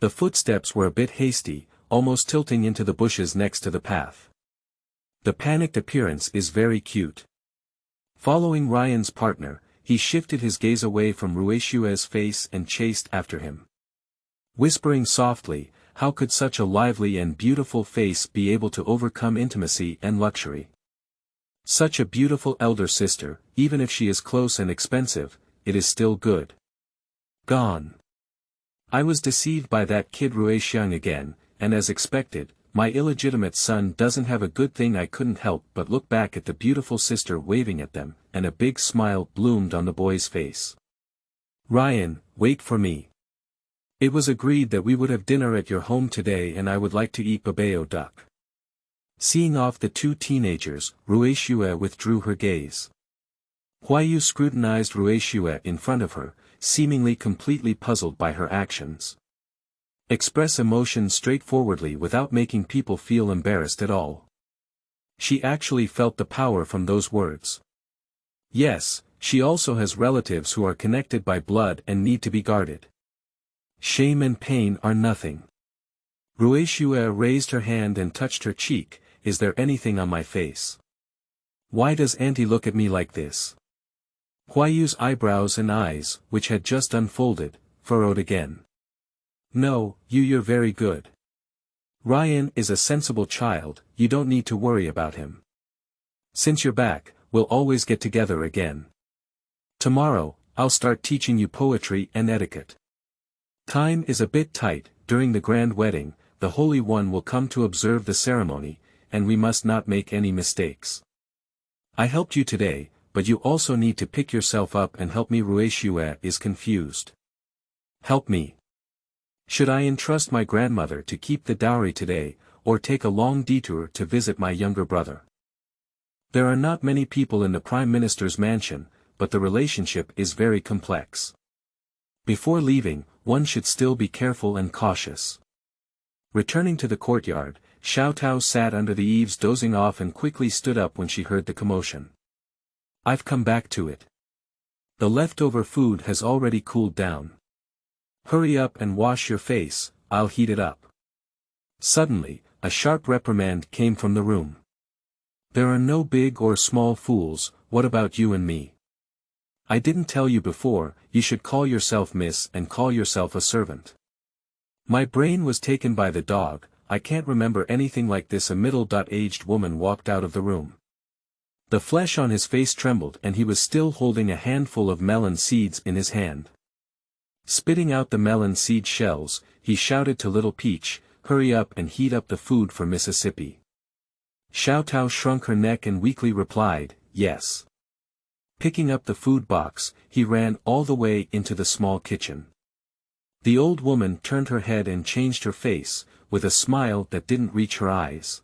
The footsteps were a bit hasty, almost tilting into the bushes next to the path. The panicked appearance is very cute. Following Ryan's partner, he shifted his gaze away from Ruixue's face and chased after him. Whispering softly, how could such a lively and beautiful face be able to overcome intimacy and luxury? Such a beautiful elder sister, even if she is close and expensive, it is still good. Gone. I was deceived by that kid Ruixue again, and as expected, my illegitimate son doesn't have a good thing. I couldn't help but look back at the beautiful sister waving at them, and a big smile bloomed on the boy's face. Ryan, wait for me. It was agreed that we would have dinner at your home today and I would like to eat babao duck. Seeing off the two teenagers, Ruixue withdrew her gaze. Bai Yuegang scrutinized Ruixue in front of her, seemingly completely puzzled by her actions. Express emotion straightforwardly without making people feel embarrassed at all. She actually felt the power from those words. Yes, she also has relatives who are connected by blood and need to be guarded. Shame and pain are nothing. Ruixue raised her hand and touched her cheek. Is there anything on my face? Why does Auntie look at me like this? Bai Yue's eyebrows and eyes, which had just unfolded, furrowed again. No, you're very good. Ryan is a sensible child, you don't need to worry about him. Since you're back, we'll always get together again. Tomorrow, I'll start teaching you poetry and etiquette. Time is a bit tight. During the grand wedding, the Holy One will come to observe the ceremony, and we must not make any mistakes. I helped you today, but you also need to pick yourself up and help me. Ruixue is confused. Help me. Should I entrust my grandmother to keep the dowry today, or take a long detour to visit my younger brother? There are not many people in the Prime Minister's mansion, but the relationship is very complex. Before leaving, one should still be careful and cautious. Returning to the courtyard, Xiao Tao sat under the eaves dozing off and quickly stood up when she heard the commotion. I've come back to it. The leftover food has already cooled down. Hurry up and wash your face, I'll heat it up. Suddenly, a sharp reprimand came from the room. There are no big or small fools, what about you and me? I didn't tell you before, you should call yourself miss and call yourself a servant. My brain was taken by the dog, I can't remember anything like this. A middle-aged woman walked out of the room. The flesh on his face trembled and he was still holding a handful of melon seeds in his hand. Spitting out the melon seed shells, he shouted to Little Peach, hurry up and heat up the food for Mississippi. Xiao Tao shrunk her neck and weakly replied, yes. Picking up the food box, he ran all the way into the small kitchen. The old woman turned her head and changed her face, with a smile that didn't reach her eyes.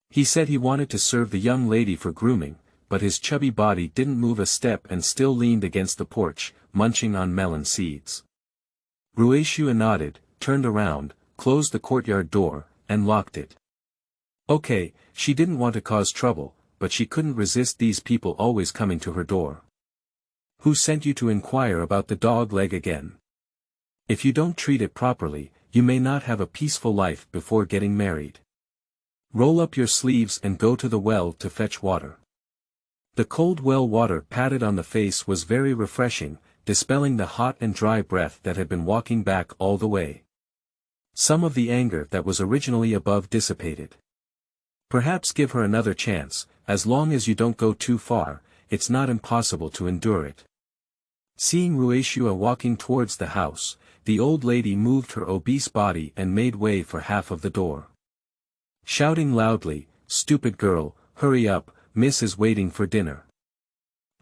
He said he wanted to serve the young lady for grooming, but his chubby body didn't move a step and still leaned against the porch, munching on melon seeds. Ruixue nodded, turned around, closed the courtyard door, and locked it. Okay, she didn't want to cause trouble, but she couldn't resist these people always coming to her door. Who sent you to inquire about the dog leg again? If you don't treat it properly, you may not have a peaceful life before getting married. Roll up your sleeves and go to the well to fetch water. The cold well water patted on the face was very refreshing, dispelling the hot and dry breath that had been walking back all the way. Some of the anger that was originally above dissipated. Perhaps give her another chance, as long as you don't go too far, it's not impossible to endure it. Seeing Ruixue walking towards the house, the old lady moved her obese body and made way for half of the door. Shouting loudly, stupid girl, hurry up, Miss is waiting for dinner.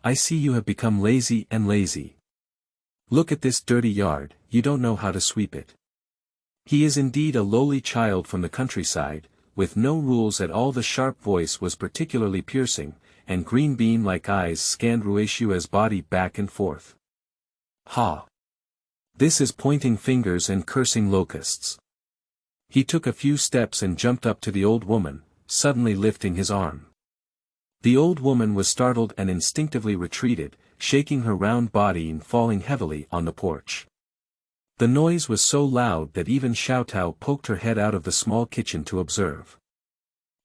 I see you have become lazy and lazy. Look at this dirty yard, you don't know how to sweep it. He is indeed a lowly child from the countryside, with no rules at all. The sharp voice was particularly piercing, and green bean-like eyes scanned Ruixue's body back and forth. Ha! This is pointing fingers and cursing locusts. He took a few steps and jumped up to the old woman, suddenly lifting his arm. The old woman was startled and instinctively retreated, shaking her round body and falling heavily on the porch. The noise was so loud that even Xiao Tao poked her head out of the small kitchen to observe.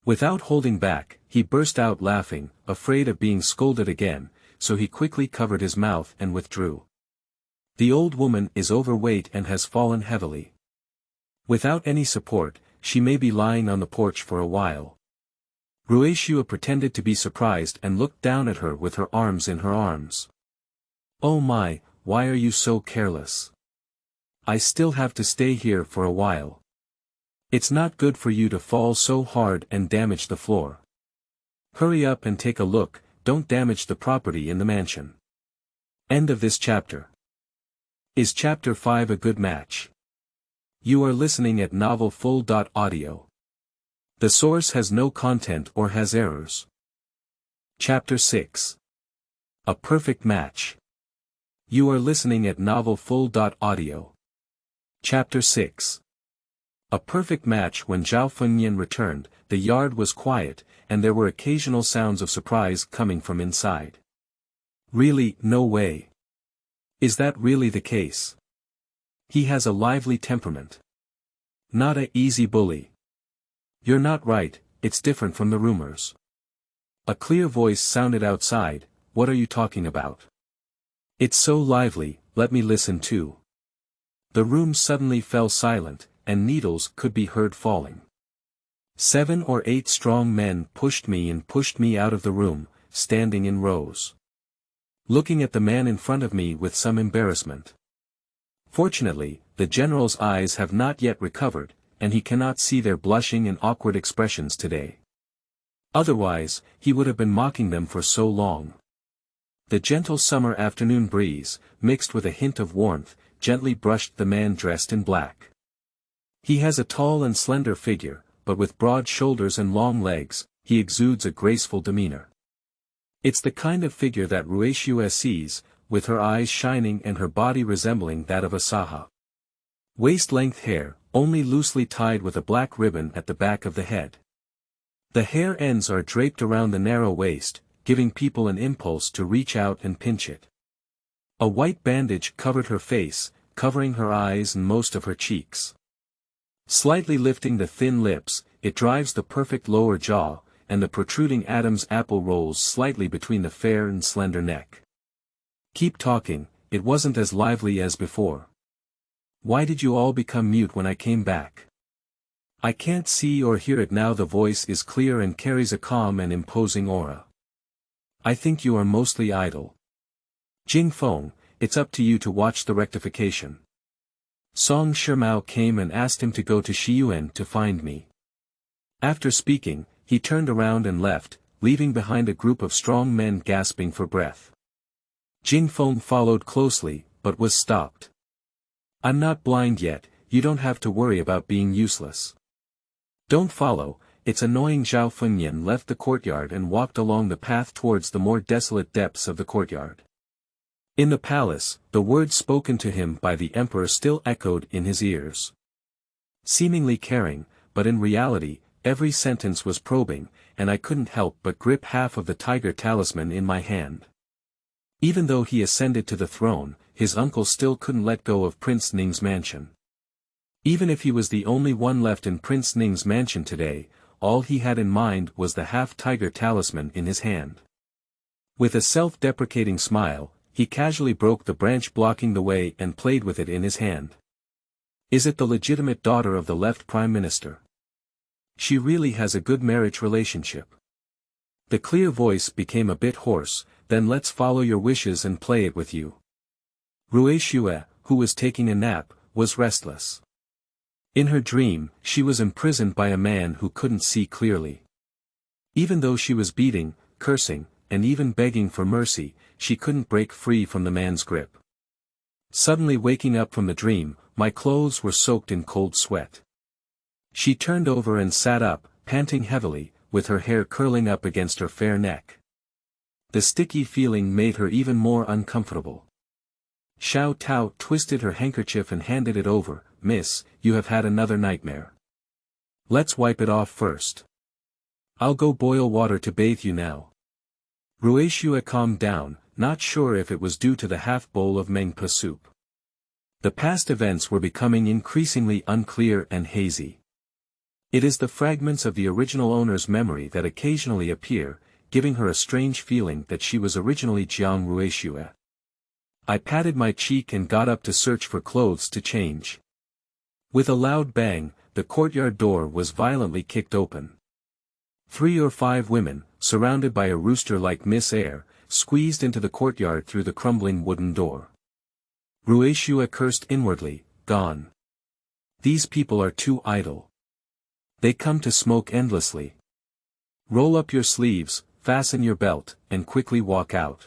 Without holding back, he burst out laughing, afraid of being scolded again, so he quickly covered his mouth and withdrew. The old woman is overweight and has fallen heavily. Without any support, she may be lying on the porch for a while. Ruixue pretended to be surprised and looked down at her with her arms in her arms. Oh my, why are you so careless? I still have to stay here for a while. It's not good for you to fall so hard and damage the floor. Hurry up and take a look, don't damage the property in the mansion. End of this chapter. Is chapter 5 a good match? You are listening at novelfull.audio. The source has no content or has errors. Chapter 6. A perfect match. You are listening at novelfull.audio. Chapter 6. A perfect match. When Zhao Fengnian returned, the yard was quiet, and there were occasional sounds of surprise coming from inside. Really, no way. Is that really the case? He has a lively temperament. Not a easy bully. You're not right, it's different from the rumors. A clear voice sounded outside, what are you talking about? It's so lively, let me listen too. The room suddenly fell silent, and needles could be heard falling. 7 or 8 strong men pushed me out of the room, standing in rows. Looking at the man in front of me with some embarrassment. Fortunately, the general's eyes have not yet recovered, and he cannot see their blushing and awkward expressions today. Otherwise, he would have been mocking them for so long. The gentle summer afternoon breeze, mixed with a hint of warmth, gently brushed the man dressed in black. He has a tall and slender figure, but with broad shoulders and long legs, he exudes a graceful demeanor. It's the kind of figure that Ruixue sees, with her eyes shining and her body resembling that of a Saha. Waist-length hair, only loosely tied with a black ribbon at the back of the head. The hair ends are draped around the narrow waist, giving people an impulse to reach out and pinch it. A white bandage covered her face, covering her eyes and most of her cheeks. Slightly lifting the thin lips, it drives the perfect lower jaw, and the protruding Adam's apple rolls slightly between the fair and slender neck. Keep talking, it wasn't as lively as before. Why did you all become mute when I came back? I can't see or hear it now. The voice is clear and carries a calm and imposing aura. I think you are mostly idle. Jing Feng, it's up to you to watch the rectification. Song Shimao came and asked him to go to Shiyuan to find me. After speaking, he turned around and left, leaving behind a group of strong men gasping for breath. Jing Feng followed closely, but was stopped. I'm not blind yet, you don't have to worry about being useless. Don't follow, it's annoying. Zhao Fengyan left the courtyard and walked along the path towards the more desolate depths of the courtyard. In the palace, the words spoken to him by the emperor still echoed in his ears. Seemingly caring, but in reality, every sentence was probing, and I couldn't help but grip half of the tiger talisman in my hand. Even though he ascended to the throne, his uncle still couldn't let go of Prince Ning's mansion. Even if he was the only one left in Prince Ning's mansion today, all he had in mind was the half-tiger talisman in his hand. With a self-deprecating smile, he casually broke the branch blocking the way and played with it in his hand. Is it the legitimate daughter of the left prime minister? She really has a good marriage relationship. The clear voice became a bit hoarse. Then let's follow your wishes and play it with you. Ruixue, who was taking a nap, was restless. In her dream, she was imprisoned by a man who couldn't see clearly. Even though she was beating, cursing, and even begging for mercy, she couldn't break free from the man's grip. Suddenly waking up from the dream, my clothes were soaked in cold sweat. She turned over and sat up, panting heavily, with her hair curling up against her fair neck. The sticky feeling made her even more uncomfortable. Xiao Tao twisted her handkerchief and handed it over. Miss, you have had another nightmare. Let's wipe it off first. I'll go boil water to bathe you now. Ruixue calmed down, not sure if it was due to the half-bowl of Meng soup. The past events were becoming increasingly unclear and hazy. It is the fragments of the original owner's memory that occasionally appear, giving her a strange feeling that she was originally Jiang Ruixue. I patted my cheek and got up to search for clothes to change. With a loud bang, the courtyard door was violently kicked open. 3 or 5 women, surrounded by a rooster like Miss Air, squeezed into the courtyard through the crumbling wooden door. Ruixue cursed inwardly, gone. These people are too idle. They come to smoke endlessly. Roll up your sleeves, fasten your belt, and quickly walk out.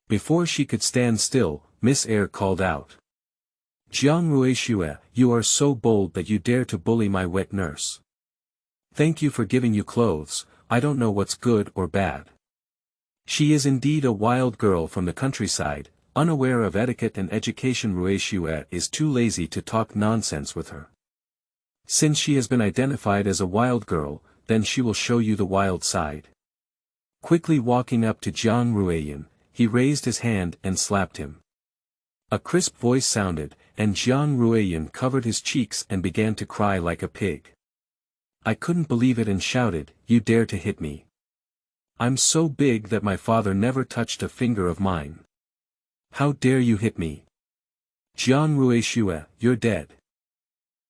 Before she could stand still, Miss Air called out. Jiang Ruixue, you are so bold that you dare to bully my wet nurse. Thank you for giving you clothes, I don't know what's good or bad. She is indeed a wild girl from the countryside, unaware of etiquette and education. Ruixue is too lazy to talk nonsense with her. Since she has been identified as a wild girl, then she will show you the wild side. Quickly walking up to Jiang Ruixue, he raised his hand and slapped him. A crisp voice sounded, and Jiang Ruixue covered his cheeks and began to cry like a pig. I couldn't believe it and shouted, you dare to hit me. I'm so big that my father never touched a finger of mine. How dare you hit me? Jiang Ruixue, you're dead.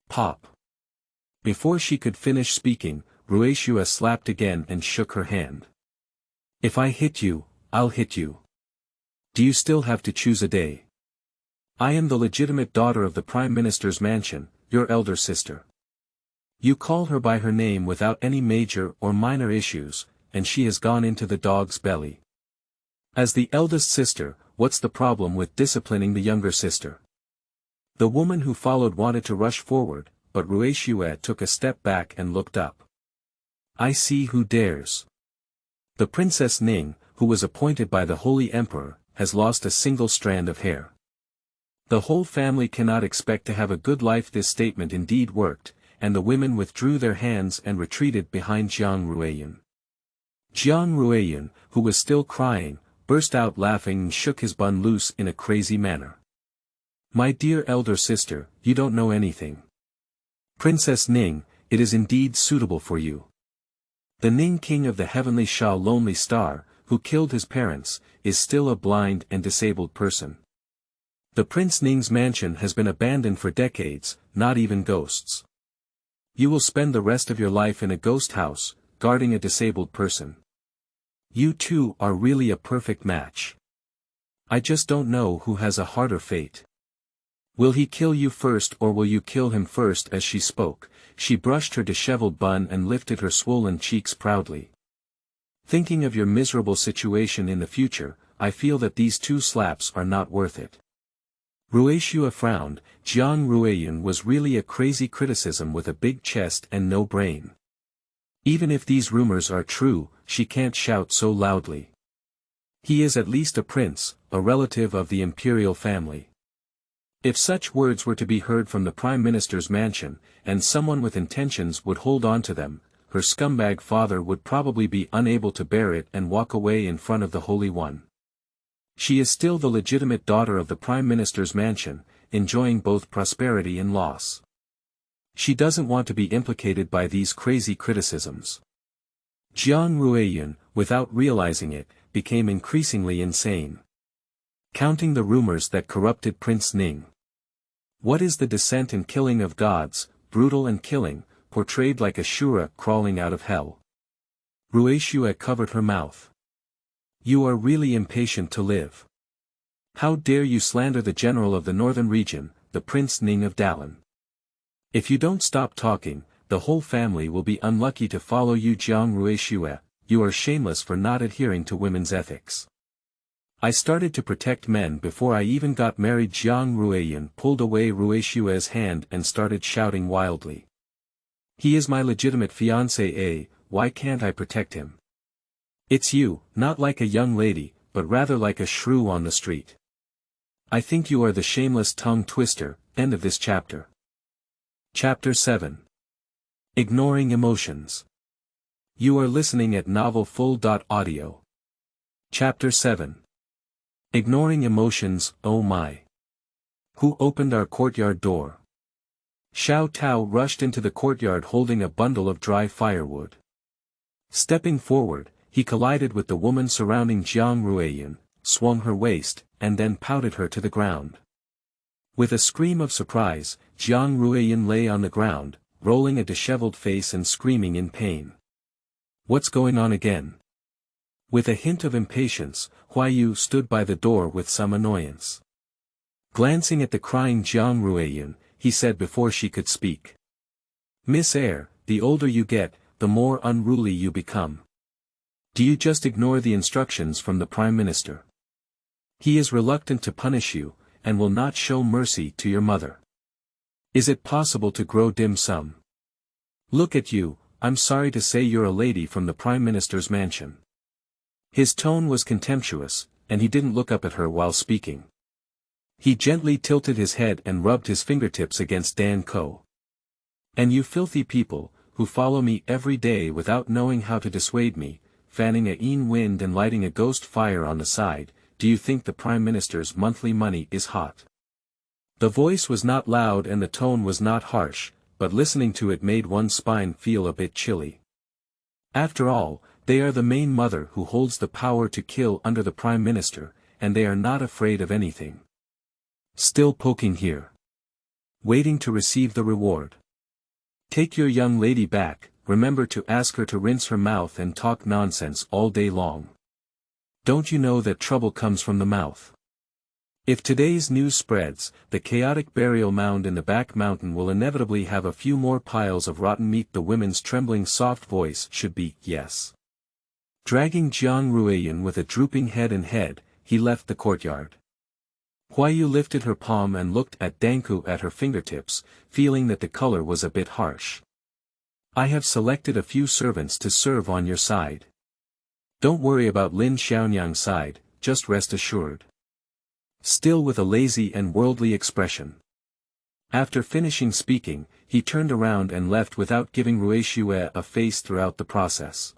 Pop. Before she could finish speaking, Ruixue slapped again and shook her hand. If I hit you, I'll hit you. Do you still have to choose a day? I am the legitimate daughter of the Prime Minister's mansion, your elder sister. You call her by her name without any major or minor issues, and she has gone into the dog's belly. As the eldest sister, what's the problem with disciplining the younger sister? The woman who followed wanted to rush forward, but Ruixue took a step back and looked up. I see who dares. The Princess Ning, who was appointed by the Holy Emperor, has lost a single strand of hair. The whole family cannot expect to have a good life. This statement indeed worked, and the women withdrew their hands and retreated behind Jiang Ruixue. Jiang Ruixue, who was still crying, burst out laughing and shook his bun loose in a crazy manner. My dear elder sister, you don't know anything. Princess Ning, it is indeed suitable for you. The Ning king of the heavenly Shao Lonely Star, who killed his parents, is still a blind and disabled person. The Prince Ning's mansion has been abandoned for decades, not even ghosts. You will spend the rest of your life in a ghost house, guarding a disabled person. You two are really a perfect match. I just don't know who has a harder fate. Will he kill you first or will you kill him first? As she spoke, she brushed her disheveled bun and lifted her swollen cheeks proudly. Thinking of your miserable situation in the future, I feel that these 2 slaps are not worth it. Ruixue frowned. Jiang Ruixue was really a crazy criticism with a big chest and no brain. Even if these rumors are true, she can't shout so loudly. He is at least a prince, a relative of the imperial family. If such words were to be heard from the Prime Minister's mansion, and someone with intentions would hold on to them, her scumbag father would probably be unable to bear it and walk away in front of the Holy One. She is still the legitimate daughter of the Prime Minister's mansion, enjoying both prosperity and loss. She doesn't want to be implicated by these crazy criticisms. Jiang Ruixue, without realizing it, became increasingly insane. Counting the rumors that corrupted Prince Ning. What is the descent and killing of gods, brutal and killing, portrayed like a Shura crawling out of hell? Ruixue covered her mouth. You are really impatient to live. How dare you slander the general of the northern region, the Prince Ning of Dalian? If you don't stop talking, the whole family will be unlucky to follow you. Jiang Ruixue, you are shameless for not adhering to women's ethics. I started to protect men before I even got married. Jiang Ruixue pulled away Ruixue's hand and started shouting wildly. He is my legitimate fiancé, why can't I protect him? It's you, not like a young lady, but rather like a shrew on the street. I think you are the shameless tongue twister. End of this chapter. Chapter 7. Ignoring Emotions. You are listening at novelfull.audio. Chapter 7. Ignoring Emotions. Oh my. Who opened our courtyard door? Xiao Tao rushed into the courtyard holding a bundle of dry firewood. Stepping forward, he collided with the woman surrounding Jiang Ruixue, swung her waist, and then pouted her to the ground. With a scream of surprise, Jiang Ruixue lay on the ground, rolling a disheveled face and screaming in pain. What's going on again? With a hint of impatience, Huayu stood by the door with some annoyance. Glancing at the crying Jiang Ruixue, he said before she could speak. Miss Eyre, the older you get, the more unruly you become. Do you just ignore the instructions from the Prime Minister? He is reluctant to punish you, and will not show mercy to your mother. Is it possible to grow dim sum? Look at you, I'm sorry to say you're a lady from the Prime Minister's mansion. His tone was contemptuous, and he didn't look up at her while speaking. He gently tilted his head and rubbed his fingertips against Dan Ko. And you filthy people, who follow me every day without knowing how to dissuade me, fanning a wind and lighting a ghost fire on the side, do you think the Prime Minister's monthly money is hot? The voice was not loud and the tone was not harsh, but listening to it made one's spine feel a bit chilly. After all, they are the main mother who holds the power to kill under the Prime Minister, and they are not afraid of anything. Still poking here. Waiting to receive the reward. Take your young lady back, remember to ask her to rinse her mouth and talk nonsense all day long. Don't you know that trouble comes from the mouth? If today's news spreads, the chaotic burial mound in the back mountain will inevitably have a few more piles of rotten meat. The woman's trembling soft voice should be, yes. Dragging Jiang Ruixue with a drooping head and head, he left the courtyard. Huayu lifted her palm and looked at Danku at her fingertips, feeling that the color was a bit harsh. I have selected a few servants to serve on your side. Don't worry about Lin Xiaonyang's side, just rest assured. Still with a lazy and worldly expression. After finishing speaking, he turned around and left without giving Ruixue a face throughout the process.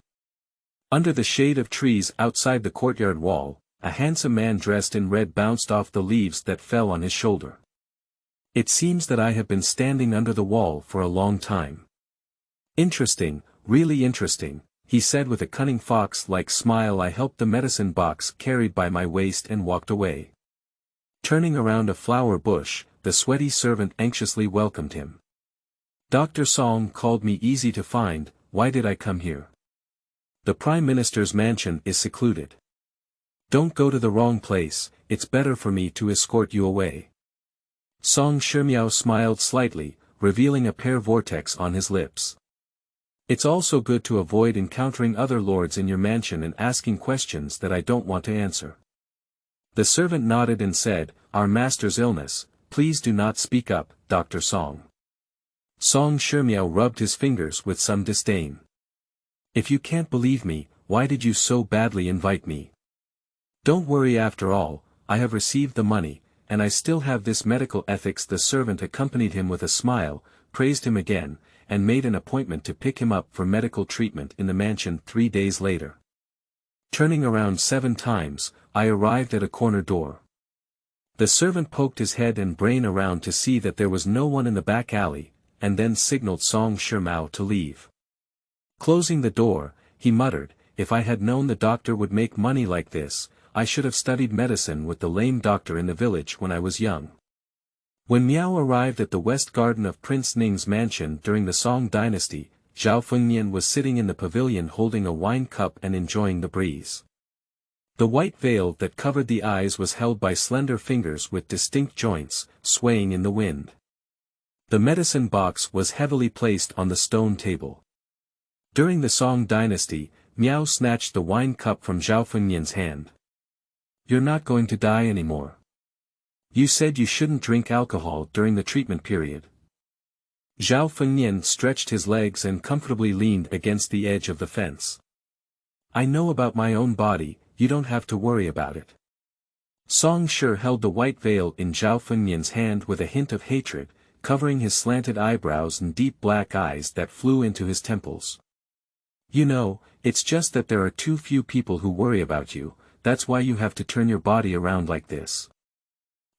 Under the shade of trees outside the courtyard wall, a handsome man dressed in red bounced off the leaves that fell on his shoulder. It seems that I have been standing under the wall for a long time. Interesting, really interesting, he said with a cunning fox-like smile. I helped the medicine box carried by my waist and walked away. Turning around a flower bush, the sweaty servant anxiously welcomed him. Dr. Song called me easy to find. Why did I come here? The Prime Minister's mansion is secluded. Don't go to the wrong place, it's better for me to escort you away. Song Shimiao smiled slightly, revealing a pear vortex on his lips. It's also good to avoid encountering other lords in your mansion and asking questions that I don't want to answer. The servant nodded and said, Our master's illness, please do not speak up, Dr. Song. Song Shimiao rubbed his fingers with some disdain. If you can't believe me, why did you so badly invite me? Don't worry, after all, I have received the money, and I still have this medical ethics. The servant accompanied him with a smile, praised him again, and made an appointment to pick him up for medical treatment in the mansion 3 days later. Turning around 7 times, I arrived at a corner door. The servant poked his head and brain around to see that there was no one in the back alley, and then signaled Song Shimiao to leave. Closing the door, he muttered, If I had known the doctor would make money like this, I should have studied medicine with the lame doctor in the village when I was young. When Miao arrived at the west garden of Prince Ning's mansion during the Song dynasty, Zhao Fengnian was sitting in the pavilion holding a wine cup and enjoying the breeze. The white veil that covered the eyes was held by slender fingers with distinct joints, swaying in the wind. The medicine box was heavily placed on the stone table. During the Song dynasty, Miao snatched the wine cup from Zhao Fengnian's hand. You're not going to die anymore. You said you shouldn't drink alcohol during the treatment period. Zhao Fengnian stretched his legs and comfortably leaned against the edge of the fence. I know about my own body, you don't have to worry about it. Song Shi held the white veil in Zhao Fengnian's hand with a hint of hatred, covering his slanted eyebrows and deep black eyes that flew into his temples. You know, it's just that there are too few people who worry about you, that's why you have to turn your body around like this.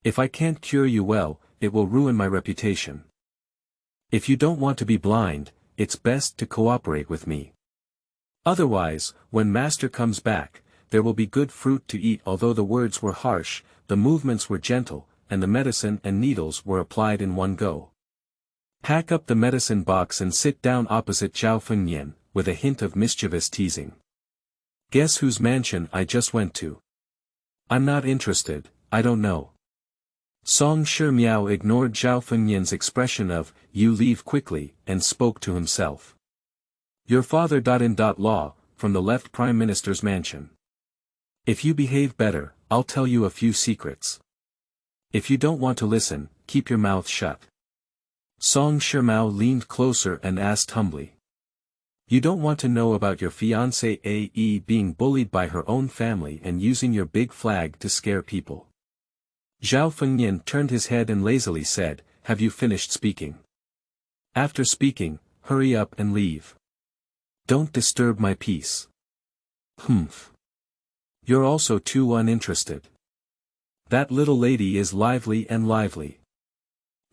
If I can't cure you well, it will ruin my reputation. If you don't want to be blind, it's best to cooperate with me. Otherwise, when master comes back, there will be good fruit to eat. Although the words were harsh, the movements were gentle, and the medicine and needles were applied in one go. Pack up the medicine box and sit down opposite Zhao Fengnian, with a hint of mischievous teasing. Guess whose mansion I just went to? I'm not interested, I don't know. Song Shimiao ignored Zhao Fengnian's expression of, you leave quickly, and spoke to himself. Your father. Law, from the left Prime Minister's mansion. If you behave better, I'll tell you a few secrets. If you don't want to listen, keep your mouth shut. Song Shimiao leaned closer and asked humbly. You don't want to know about your fiancée A.E. being bullied by her own family and using your big flag to scare people. Zhao Fengnian turned his head and lazily said, Have you finished speaking? After speaking, hurry up and leave. Don't disturb my peace. Humph. You're also too uninterested. That little lady is lively and lively.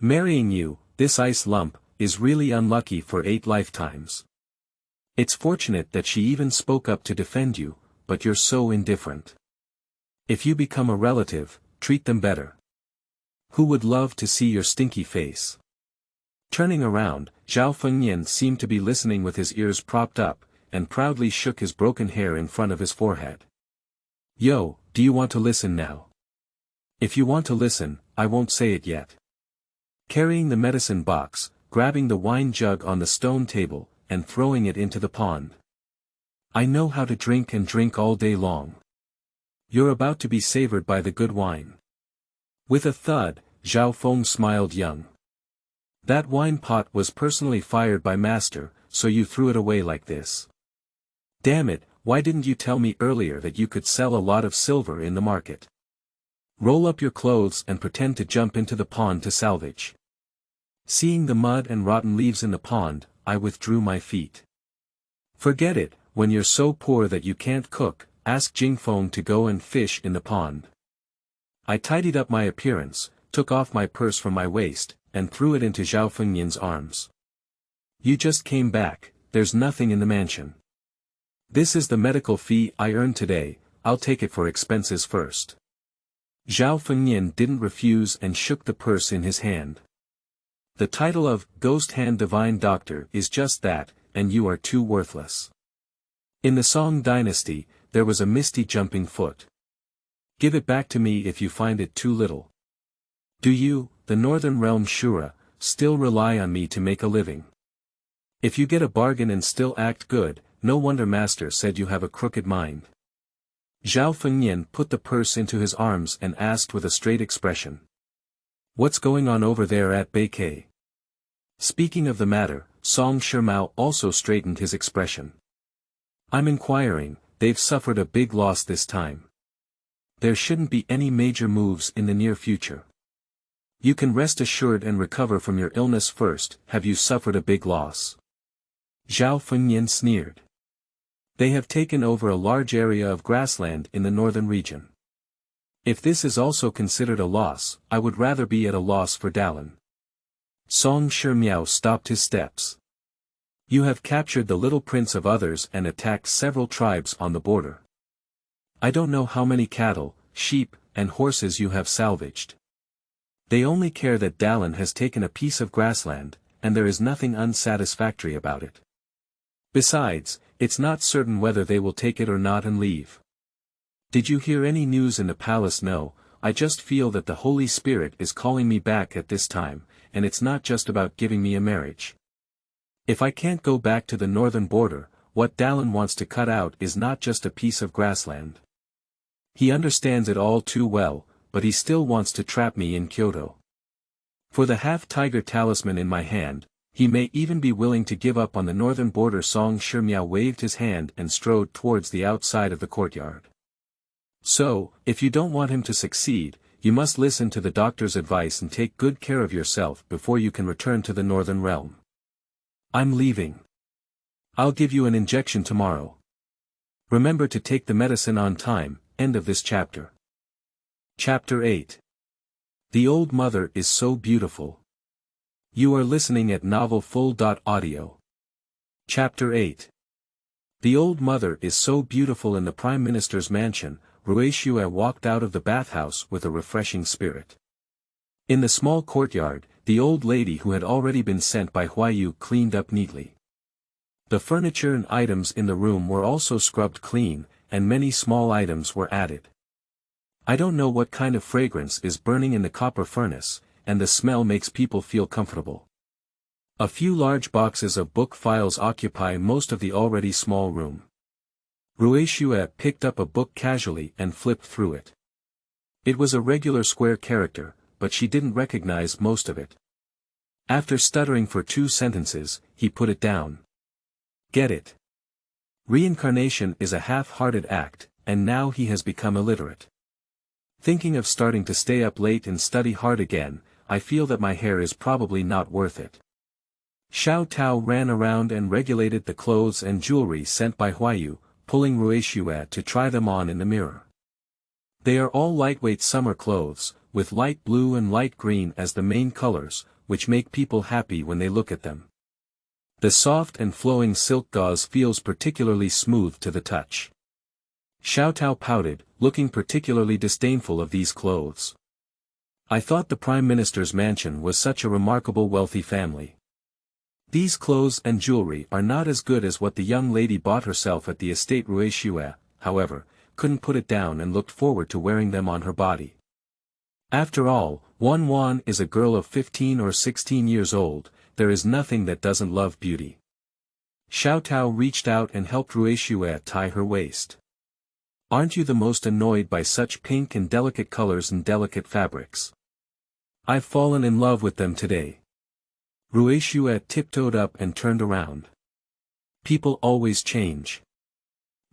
Marrying you, this ice lump, is really unlucky for 8 lifetimes. It's fortunate that she even spoke up to defend you, but you're so indifferent. If you become a relative, treat them better. Who would love to see your stinky face? Turning around, Zhao Fengnian seemed to be listening with his ears propped up, and proudly shook his broken hair in front of his forehead. Yo, do you want to listen now? If you want to listen, I won't say it yet. Carrying the medicine box, grabbing the wine jug on the stone table, and throwing it into the pond. I know how to drink and drink all day long. You're about to be savored by the good wine. With a thud, Zhao Feng smiled young. That wine pot was personally fired by master, so you threw it away like this. Damn it, why didn't you tell me earlier that you could sell a lot of silver in the market? Roll up your clothes and pretend to jump into the pond to salvage. Seeing the mud and rotten leaves in the pond, I withdrew my feet. Forget it, when you're so poor that you can't cook, ask Jingfeng to go and fish in the pond. I tidied up my appearance, took off my purse from my waist, and threw it into Zhao Fengnian's arms. You just came back, there's nothing in the mansion. This is the medical fee I earned today, I'll take it for expenses first. Zhao Fengnian didn't refuse and shook the purse in his hand. The title of Ghost Hand Divine Doctor is just that, and you are too worthless. In the Song dynasty, there was a misty jumping foot. Give it back to me if you find it too little. Do you, the Northern Realm Shura, still rely on me to make a living? If you get a bargain and still act good, no wonder master said you have a crooked mind. Zhao Fengnian put the purse into his arms and asked with a straight expression. What's going on over there at Beike? Speaking of the matter, Song Shimao also straightened his expression. I'm inquiring, they've suffered a big loss this time. There shouldn't be any major moves in the near future. You can rest assured and recover from your illness first. Have you suffered a big loss? Zhao Fengnian sneered. They have taken over a large area of grassland in the northern region. If this is also considered a loss, I would rather be at a loss for Dallin. Song Shimiao stopped his steps. You have captured the little prince of others and attacked several tribes on the border. I don't know how many cattle, sheep, and horses you have salvaged. They only care that Dallin has taken a piece of grassland, and there is nothing unsatisfactory about it. Besides, it's not certain whether they will take it or not and leave. Did you hear any news in the palace? No, I just feel that the Holy Spirit is calling me back at this time, and it's not just about giving me a marriage. If I can't go back to the northern border, what Dallin wants to cut out is not just a piece of grassland. He understands it all too well, but he still wants to trap me in Kyoto. For the half-tiger talisman in my hand, he may even be willing to give up on the northern border. Song Shimiao waved his hand and strode towards the outside of the courtyard. So, if you don't want him to succeed, you must listen to the doctor's advice and take good care of yourself before you can return to the northern realm. I'm leaving. I'll give you an injection tomorrow. Remember to take the medicine on time. End of this chapter. Chapter 8. The Old Mother is So Beautiful. You are listening at novelfull.audio. Chapter 8. The Old Mother is So Beautiful. In the Prime Minister's mansion, Ruixue walked out of the bathhouse with a refreshing spirit. In the small courtyard, the old lady who had already been sent by Huayu cleaned up neatly. The furniture and items in the room were also scrubbed clean, and many small items were added. I don't know what kind of fragrance is burning in the copper furnace, and the smell makes people feel comfortable. A few large boxes of book files occupy most of the already small room. Ruixue picked up a book casually and flipped through it. It was a regular square character, but she didn't recognize most of it. After stuttering for 2 sentences, he put it down. Get it? Reincarnation is a half-hearted act, and now he has become illiterate. Thinking of starting to stay up late and study hard again, I feel that my hair is probably not worth it. Xiao Tao ran around and regulated the clothes and jewelry sent by Huayu, pulling Ruixue to try them on in the mirror. They are all lightweight summer clothes, with light blue and light green as the main colors, which make people happy when they look at them. The soft and flowing silk gauze feels particularly smooth to the touch. Xiao Tao pouted, looking particularly disdainful of these clothes. I thought the Prime Minister's mansion was such a remarkable wealthy family. These clothes and jewelry are not as good as what the young lady bought herself at the estate. Ruixue, however, couldn't put it down and looked forward to wearing them on her body. After all, Wan is a girl of 15 or 16 years old. There is nothing that doesn't love beauty. Xiao Tao reached out and helped Ruixue tie her waist. Aren't you the most annoyed by such pink and delicate colors and delicate fabrics? I've fallen in love with them today. Ruixue tiptoed up and turned around. People always change.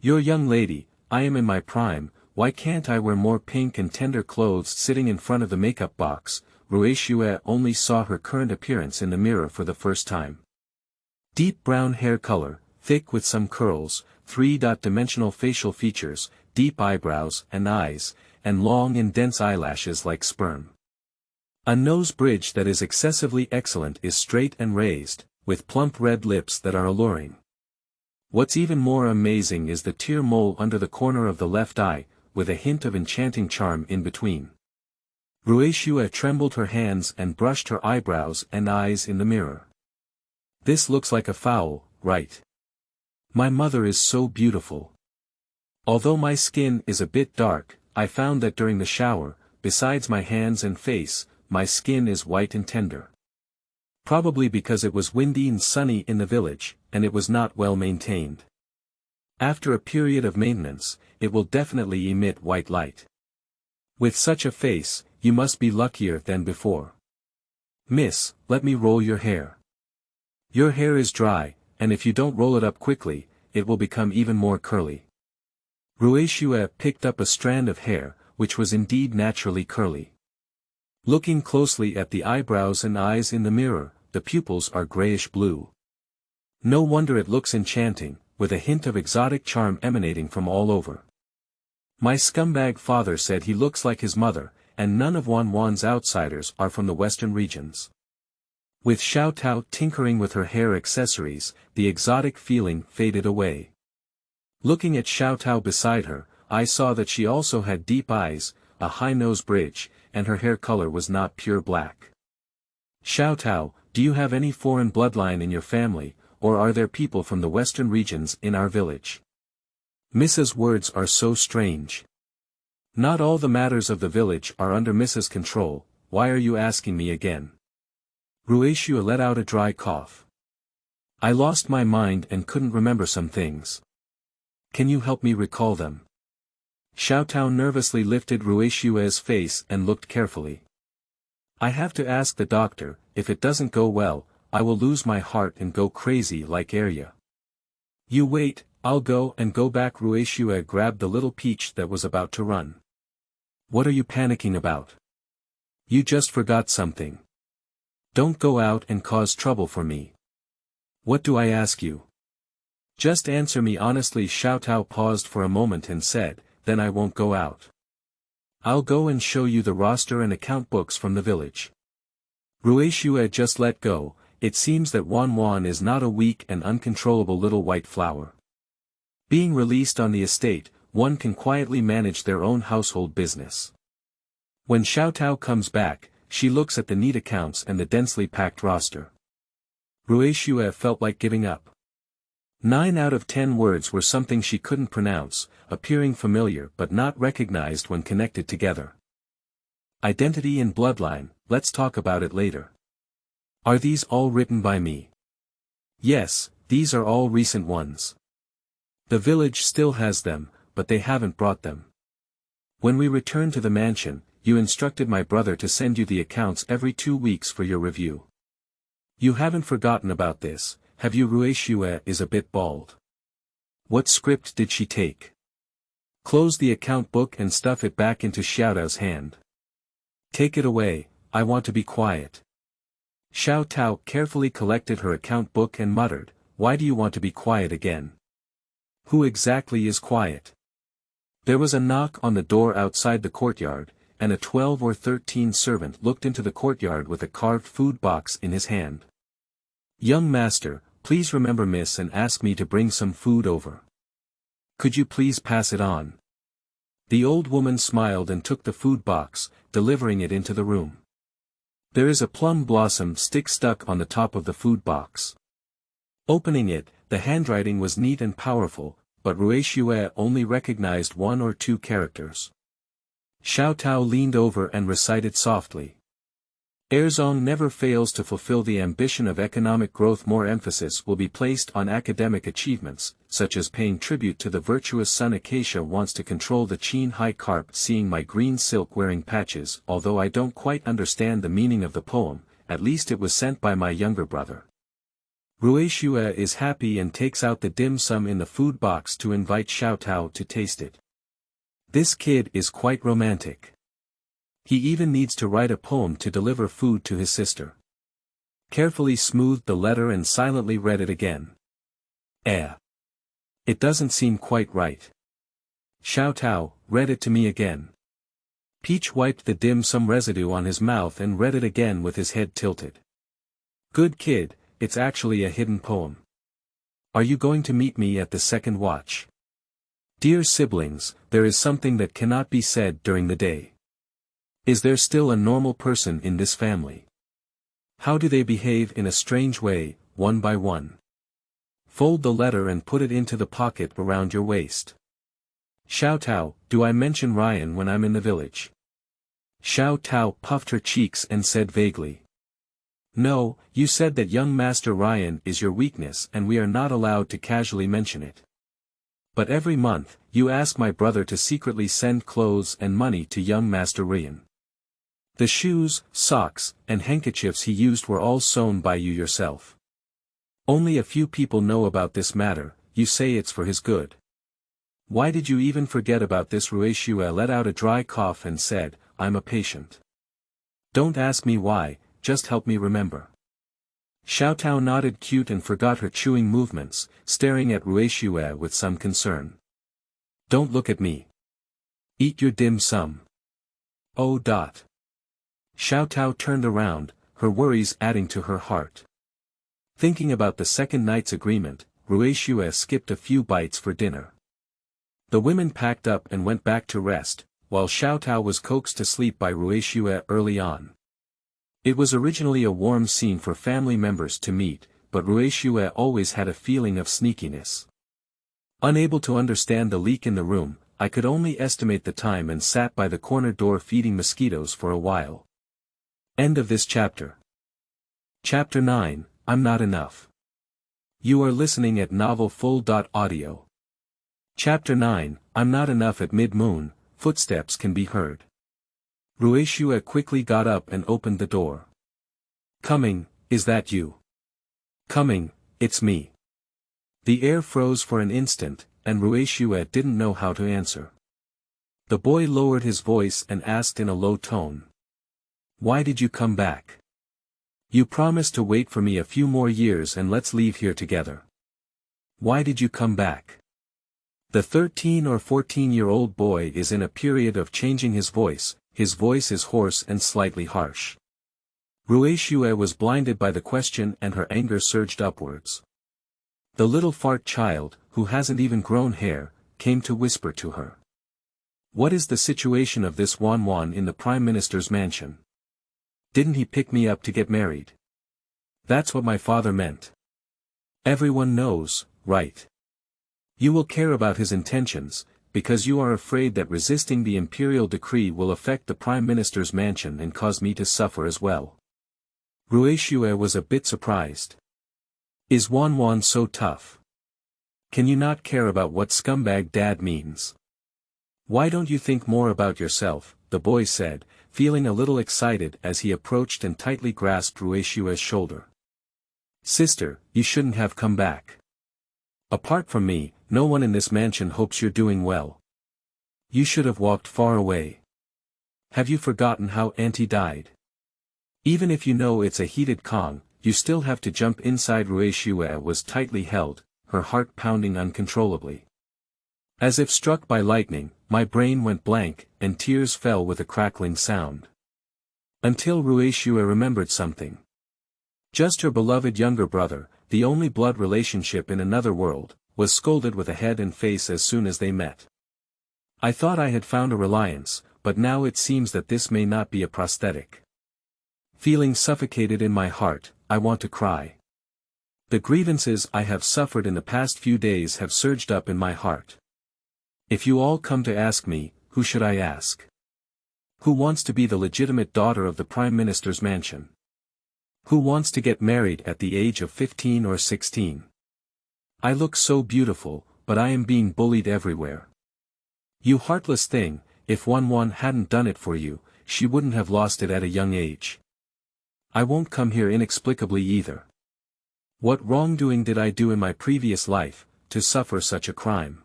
You're a young lady, I am in my prime, why can't I wear more pink and tender clothes? Sitting in front of the makeup box, Ruixue only saw her current appearance in the mirror for the first time. Deep brown hair color, thick with some curls, three-dimensional facial features, deep eyebrows and eyes, and long and dense eyelashes like sperm. A nose bridge that is excessively excellent is straight and raised, with plump red lips that are alluring. What's even more amazing is the tear mole under the corner of the left eye, with a hint of enchanting charm in between. Ruixue trembled her hands and brushed her eyebrows and eyes in the mirror. This looks like a foul, right? My mother is so beautiful. Although my skin is a bit dark, I found that during the shower, besides my hands and face, my skin is white and tender. Probably because it was windy and sunny in the village, and it was not well maintained. After a period of maintenance, it will definitely emit white light. With such a face, you must be luckier than before. Miss, let me roll your hair. Your hair is dry, and if you don't roll it up quickly, it will become even more curly. Ruixue picked up a strand of hair, which was indeed naturally curly. Looking closely at the eyebrows and eyes in the mirror, the pupils are grayish blue. No wonder it looks enchanting, with a hint of exotic charm emanating from all over. My scumbag father said he looks like his mother, and none of Wan's outsiders are from the western regions. With Xiao Tao tinkering with her hair accessories, the exotic feeling faded away. Looking at Xiao Tao beside her, I saw that she also had deep eyes, a high nose bridge, and her hair color was not pure black. Xiao Tao, do you have any foreign bloodline in your family, or are there people from the western regions in our village? Mrs.'s words are so strange. Not all the matters of the village are under Mrs.'s control, why are you asking me again? Ruixue let out a dry cough. I lost my mind and couldn't remember some things. Can you help me recall them? Xiao Tao nervously lifted Ruixue's face and looked carefully. I have to ask the doctor, if it doesn't go well, I will lose my heart and go crazy like Arya. You wait, I'll go back. Ruixue grabbed the little peach that was about to run. What are you panicking about? You just forgot something. Don't go out and cause trouble for me. What do I ask you? Just answer me honestly. Xiao Tao paused for a moment and said, then I won't go out. I'll go and show you the roster and account books from the village. Ruixue just let go. It seems that Wan is not a weak and uncontrollable little white flower. Being released on the estate, one can quietly manage their own household business. When Xiao Tao comes back, she looks at the neat accounts and the densely packed roster. Ruixue felt like giving up. 9 out of 10 words were something she couldn't pronounce, appearing familiar but not recognized when connected together. Identity and bloodline, let's talk about it later. Are these all written by me? Yes, these are all recent ones. The village still has them, but they haven't brought them. When we return to the mansion, you instructed my brother to send you the accounts every 2 weeks for your review. You haven't forgotten about this, have you? Ruixue is a bit bald. What script did she take? Close the account book and stuff it back into Xiao Tao's hand. Take it away, I want to be quiet. Xiao Tao carefully collected her account book and muttered, why do you want to be quiet again? Who exactly is quiet? There was a knock on the door outside the courtyard, and a 12 or 13 servant looked into the courtyard with a carved food box in his hand. Young master, please remember Miss and ask me to bring some food over. Could you please pass it on? The old woman smiled and took the food box, delivering it into the room. There is a plum blossom stick stuck on the top of the food box. Opening it, the handwriting was neat and powerful, but Ruixue only recognized one or two characters. Xiao Tao leaned over and recited softly. Erzong never fails to fulfill the ambition of economic growth. More emphasis will be placed on academic achievements, such as paying tribute to the virtuous son. Acacia wants to control the Qin Hai carp. Seeing my green silk wearing patches. Although I don't quite understand the meaning of the poem, at least it was sent by my younger brother. Ruixue is happy and takes out the dim sum in the food box to invite Xiao Tao to taste it. This kid is quite romantic. He even needs to write a poem to deliver food to his sister. Carefully smoothed the letter and silently read it again. It doesn't seem quite right. Xiao Tao, read it to me again. Peach wiped the dim sum residue on his mouth and read it again with his head tilted. Good kid, it's actually a hidden poem. Are you going to meet me at the second watch? Dear siblings, there is something that cannot be said during the day. Is there still a normal person in this family? How do they behave in a strange way, one by one? Fold the letter and put it into the pocket around your waist. Xiao Tao, do I mention Ryan when I'm in the village? Xiao Tao puffed her cheeks and said vaguely. No, you said that young Master Ryan is your weakness and we are not allowed to casually mention it. But every month, you ask my brother to secretly send clothes and money to young Master Ryan. The shoes, socks, and handkerchiefs he used were all sewn by you yourself. Only a few people know about this matter. You say it's for his good. Why did you even forget about this? Ruixue let out a dry cough and said, I'm a patient. Don't ask me why, just help me remember. Xiao Tao nodded cute and forgot her chewing movements, staring at Ruixue with some concern. Don't look at me. Eat your dim sum. Oh. Xiao Tao turned around, her worries adding to her heart. Thinking about the second night's agreement, Ruixue skipped a few bites for dinner. The women packed up and went back to rest, while Xiao Tao was coaxed to sleep by Ruixue early on. It was originally a warm scene for family members to meet, but Ruixue always had a feeling of sneakiness. Unable to understand the leak in the room, I could only estimate the time and sat by the corner door feeding mosquitoes for a while. End of this chapter. Chapter 9, I'm Not Enough. You are listening at novelfull.audio. Chapter 9, I'm Not Enough. At mid-moon, footsteps can be heard. Ruixue quickly got up and opened the door. Coming, is that you? Coming, it's me. The air froze for an instant, and Ruixue didn't know how to answer. The boy lowered his voice and asked in a low tone. Why did you come back? You promised to wait for me a few more years and let's leave here together. Why did you come back? The 13 or 14-year-old boy is in a period of changing his voice is hoarse and slightly harsh. Ruixue was blinded by the question and her anger surged upwards. The little fart child, who hasn't even grown hair, came to whisper to her. What is the situation of this Wan in the Prime Minister's mansion? Didn't he pick me up to get married? That's what my father meant. Everyone knows, right? You will care about his intentions, because you are afraid that resisting the imperial decree will affect the Prime Minister's mansion and cause me to suffer as well. Ruixue was a bit surprised. Is Wan so tough? Can you not care about what scumbag dad means? Why don't you think more about yourself, the boy said, feeling a little excited as he approached and tightly grasped Ruixue's shoulder. Sister, you shouldn't have come back. Apart from me, no one in this mansion hopes you're doing well. You should have walked far away. Have you forgotten how Auntie died? Even if you know it's a heated Kong, you still have to jump inside. Ruixue was tightly held, her heart pounding uncontrollably. As if struck by lightning, my brain went blank, and tears fell with a crackling sound. Until Ruixue remembered something. Just her beloved younger brother, the only blood relationship in another world, was scolded with a head and face as soon as they met. I thought I had found a reliance, but now it seems that this may not be a prosthetic. Feeling suffocated in my heart, I want to cry. The grievances I have suffered in the past few days have surged up in my heart. If you all come to ask me, who should I ask? Who wants to be the legitimate daughter of the Prime Minister's mansion? Who wants to get married at the age of 15 or 16? I look so beautiful, but I am being bullied everywhere. You heartless thing, if Wan hadn't done it for you, she wouldn't have lost it at a young age. I won't come here inexplicably either. What wrongdoing did I do in my previous life, to suffer such a crime?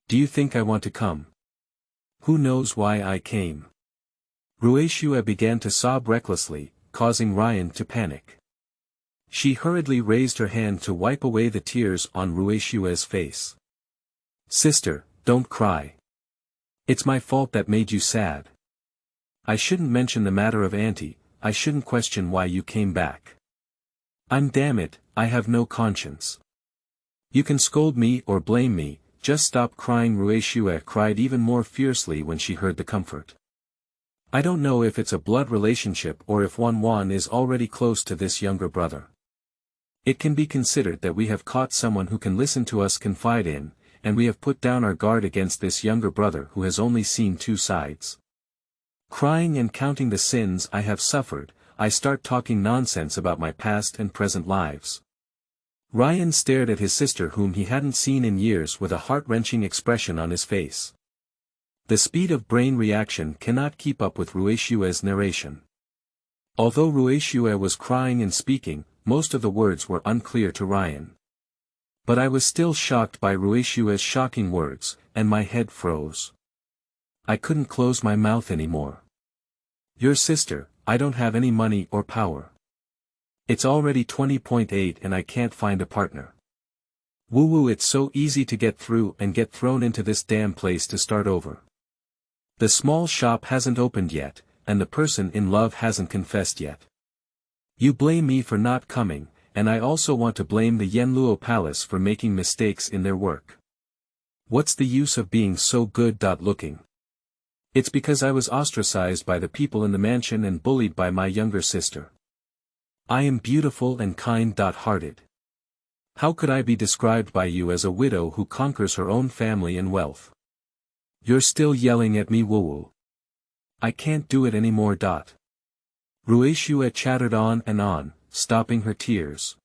Do you think I want to come? Who knows why I came? Ruixue began to sob recklessly, causing Ryan to panic. She hurriedly raised her hand to wipe away the tears on Ruixue's face. Sister, don't cry. It's my fault that made you sad. I shouldn't mention the matter of Auntie, I shouldn't question why you came back. Damn it, I have no conscience. You can scold me or blame me, just stop crying. Ruixue cried even more fiercely when she heard the comfort. I don't know if it's a blood relationship or if Wan is already close to this younger brother. It can be considered that we have caught someone who can listen to us confide in, and we have put down our guard against this younger brother who has only seen two sides. Crying and counting the sins I have suffered, I start talking nonsense about my past and present lives. Ryan stared at his sister whom he hadn't seen in years with a heart-wrenching expression on his face. The speed of brain reaction cannot keep up with Ruixue's narration. Although Ruixue was crying and speaking, most of the words were unclear to Ryan. But I was still shocked by Ruixue's shocking words, and my head froze. I couldn't close my mouth anymore. Your sister, I don't have any money or power. It's already 20.8 and I can't find a partner. Woo, it's so easy to get through and get thrown into this damn place to start over. The small shop hasn't opened yet, and the person in love hasn't confessed yet. You blame me for not coming, and I also want to blame the Yanluo Palace for making mistakes in their work. What's the use of being so good-looking? It's because I was ostracized by the people in the mansion and bullied by my younger sister. I am beautiful and kind-hearted. How could I be described by you as a widow who conquers her own family and wealth? You're still yelling at me, woo. I can't do it anymore. Ruixue chattered on and on, stopping her tears.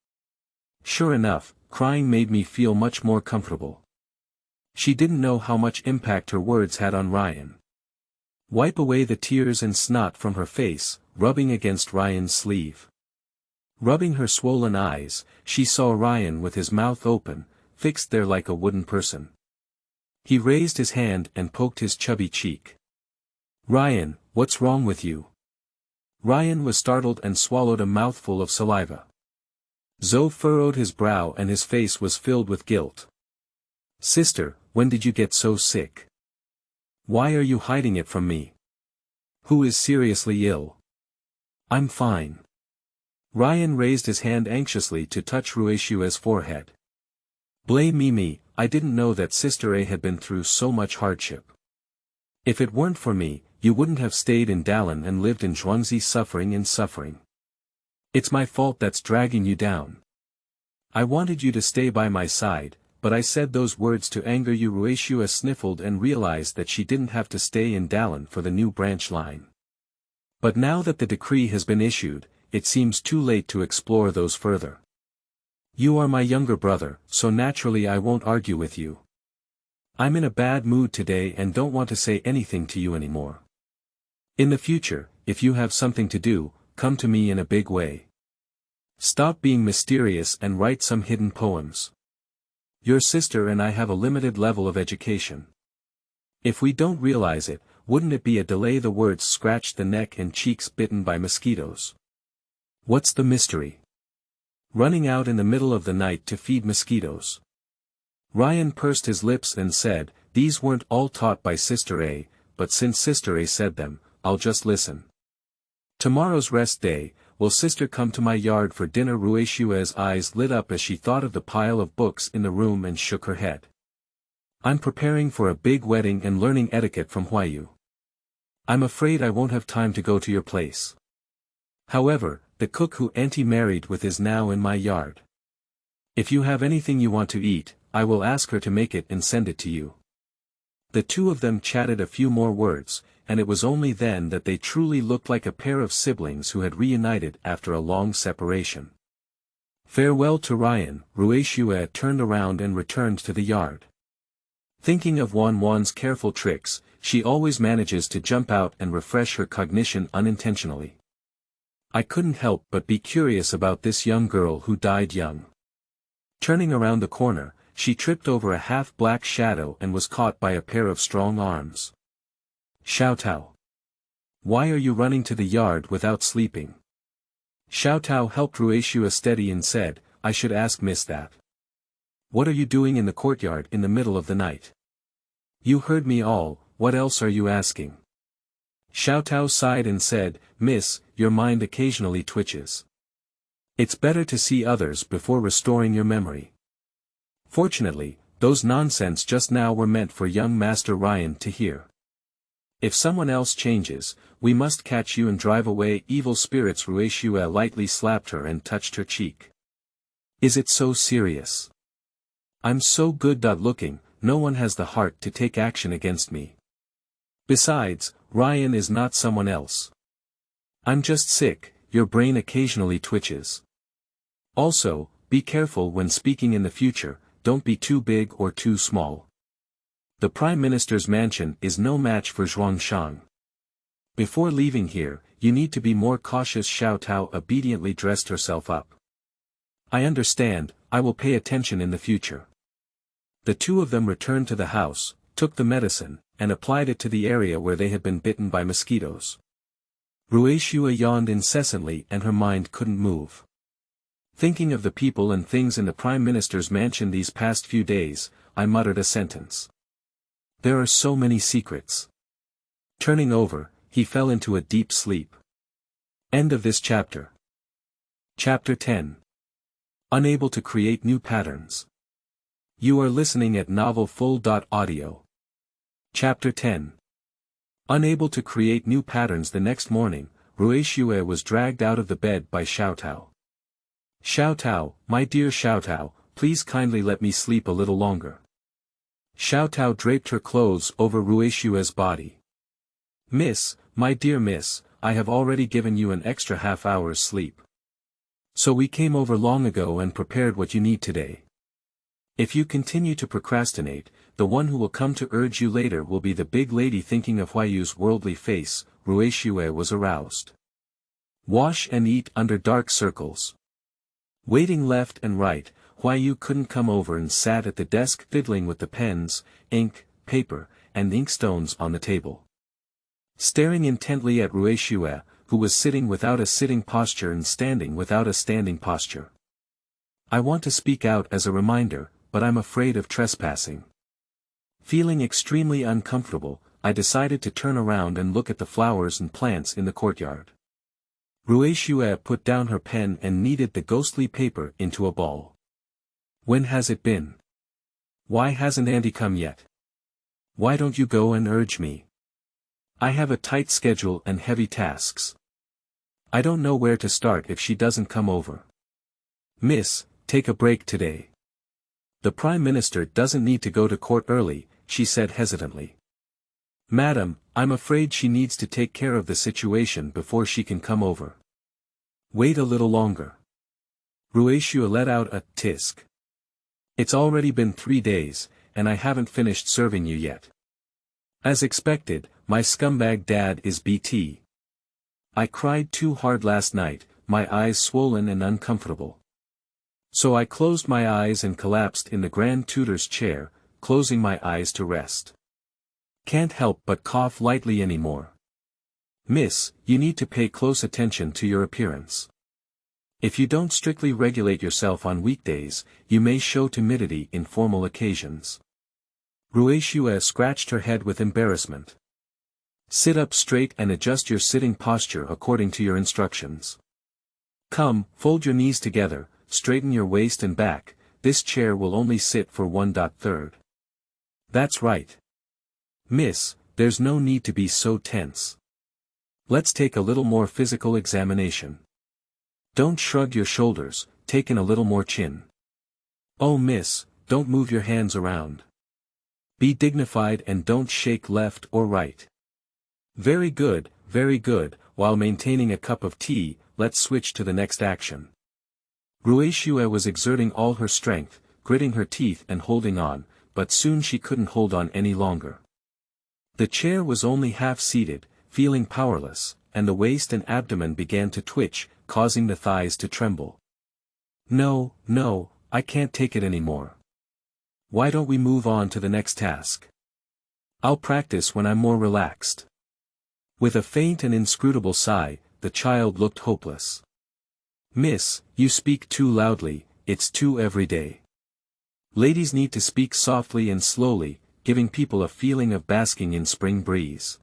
Sure enough, crying made me feel much more comfortable. She didn't know how much impact her words had on Ryan. Wipe away the tears and snot from her face, rubbing against Ryan's sleeve. Rubbing her swollen eyes, she saw Ryan with his mouth open, fixed there like a wooden person. He raised his hand and poked his chubby cheek. Ryan, what's wrong with you? Ryan was startled and swallowed a mouthful of saliva. Zhou furrowed his brow and his face was filled with guilt. Sister, when did you get so sick? Why are you hiding it from me? Who is seriously ill? I'm fine. Ryan raised his hand anxiously to touch Ruixue's forehead. Blame me, I didn't know that Sister A had been through so much hardship. If it weren't for me, you wouldn't have stayed in Dallin and lived in Zhuangzi suffering. It's my fault that's dragging you down. I wanted you to stay by my side, but I said those words to anger you. Ruixue sniffled and realized that she didn't have to stay in Dallin for the new branch line. But now that the decree has been issued, it seems too late to explore those further. You are my younger brother, so naturally I won't argue with you. I'm in a bad mood today and don't want to say anything to you anymore. In the future, if you have something to do, come to me in a big way. Stop being mysterious and write some hidden poems. Your sister and I have a limited level of education. If we don't realize it, wouldn't it be a delay? The words scratched the neck and cheeks bitten by mosquitoes. What's the mystery? Running out in the middle of the night to feed mosquitoes. Ryan pursed his lips and said, these weren't all taught by Sister A, but since Sister A said them, I'll just listen. Tomorrow's rest day, will Sister come to my yard for dinner? Ruixue's eyes lit up as she thought of the pile of books in the room and shook her head. I'm preparing for a big wedding and learning etiquette from Huayu. I'm afraid I won't have time to go to your place. However, the cook who Auntie married with is now in my yard. If you have anything you want to eat, I will ask her to make it and send it to you. The two of them chatted a few more words, and it was only then that they truly looked like a pair of siblings who had reunited after a long separation. Farewell to Ryan, Ruixue turned around and returned to the yard. Thinking of Wan's careful tricks, she always manages to jump out and refresh her cognition unintentionally. I couldn't help but be curious about this young girl who died young. Turning around the corner, she tripped over a half-black shadow and was caught by a pair of strong arms. Xiaotao. Why are you running to the yard without sleeping? Xiaotao helped Ruixue steady and said, I should ask Miss that. What are you doing in the courtyard in the middle of the night? You heard me all, what else are you asking? Xiaotao sighed and said, Miss, your mind occasionally twitches. It's better to see others before restoring your memory. Fortunately, those nonsense just now were meant for young Master Ryan to hear. If someone else changes, we must catch you and drive away evil spirits. Ruixue lightly slapped her and touched her cheek. Is it so serious? I'm so good looking, no one has the heart to take action against me. Besides, Ryan is not someone else. I'm just sick, your brain occasionally twitches. Also, be careful when speaking in the future, don't be too big or too small. The Prime Minister's mansion is no match for Zhuangshang. Before leaving here, you need to be more cautious. Xiaotao obediently dressed herself up. I understand, I will pay attention in the future. The two of them returned to the house, took the medicine, and applied it to the area where they had been bitten by mosquitoes. Ruixue yawned incessantly and her mind couldn't move. Thinking of the people and things in the Prime Minister's mansion these past few days, I muttered a sentence. There are so many secrets. Turning over, he fell into a deep sleep. End of this chapter. Chapter 10. Unable to create new patterns. You are listening at novelfull.audio. Chapter 10. Unable to create new patterns. The next morning, Ruixue was dragged out of the bed by Xiaotao. Xiaotao, my dear Xiaotao, please kindly let me sleep a little longer. Xiaotao draped her clothes over Ruixue's body. Miss, my dear miss, I have already given you an extra half-hour's sleep. So we came over long ago and prepared what you need today. If you continue to procrastinate, the one who will come to urge you later will be the big lady. Thinking of Huayu's worldly face, Ruixue was aroused. Wash and eat under dark circles. Waiting left and right, Huayu couldn't come over and sat at the desk fiddling with the pens, ink, paper, and inkstones on the table. Staring intently at Ruixue, who was sitting without a sitting posture and standing without a standing posture. I want to speak out as a reminder, but I'm afraid of trespassing. Feeling extremely uncomfortable, I decided to turn around and look at the flowers and plants in the courtyard. Ruixue put down her pen and kneaded the ghostly paper into a ball. When has it been? Why hasn't Auntie come yet? Why don't you go and urge me? I have a tight schedule and heavy tasks. I don't know where to start if she doesn't come over. Miss, take a break today. The Prime Minister doesn't need to go to court early, she said hesitantly. Madam, I'm afraid she needs to take care of the situation before she can come over. Wait a little longer. Ruixue let out a tisk. It's already been 3 days, and I haven't finished serving you yet. As expected, my scumbag dad is BT. I cried too hard last night, my eyes swollen and uncomfortable. So I closed my eyes and collapsed in the Grand Tutor's chair, closing my eyes to rest. Can't help but cough lightly anymore. Miss, you need to pay close attention to your appearance. If you don't strictly regulate yourself on weekdays, you may show timidity in formal occasions. Ruixue scratched her head with embarrassment. Sit up straight and adjust your sitting posture according to your instructions. Come, fold your knees together, straighten your waist and back, this chair will only sit for 1/3. That's right. Miss, there's no need to be so tense. Let's take a little more physical examination. Don't shrug your shoulders, take in a little more chin. Oh miss, don't move your hands around. Be dignified and don't shake left or right. Very good, while maintaining a cup of tea, let's switch to the next action. Ruixue was exerting all her strength, gritting her teeth and holding on, but soon she couldn't hold on any longer. The chair was only half seated, feeling powerless, and the waist and abdomen began to twitch, causing the thighs to tremble. No, I can't take it anymore. Why don't we move on to the next task? I'll practice when I'm more relaxed. With a faint and inscrutable sigh, the child looked hopeless. Miss, you speak too loudly, it's too everyday. Ladies need to speak softly and slowly, giving people a feeling of basking in spring breeze.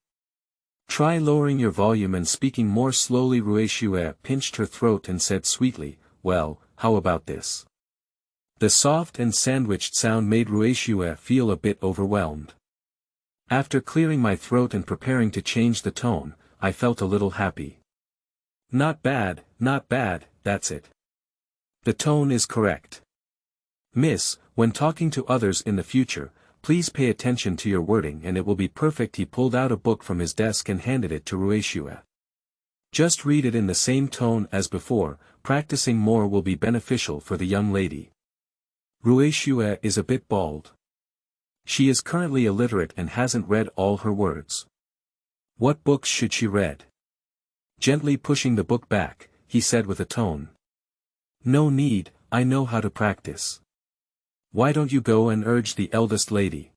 Try lowering your volume and speaking more slowly. Ruixue pinched her throat and said sweetly, well, how about this? The soft and sandwiched sound made Ruixue feel a bit overwhelmed. After clearing my throat and preparing to change the tone, I felt a little happy. Not bad, that's it. The tone is correct. Miss, when talking to others in the future, please pay attention to your wording and it will be perfect. He pulled out a book from his desk and handed it to Ruixue. Just read it in the same tone as before, practicing more will be beneficial for the young lady. Ruixue is a bit bald. She is currently illiterate and hasn't read all her words. What books should she read? Gently pushing the book back, he said with a tone. No need, I know how to practice. Why don't you go and urge the eldest lady?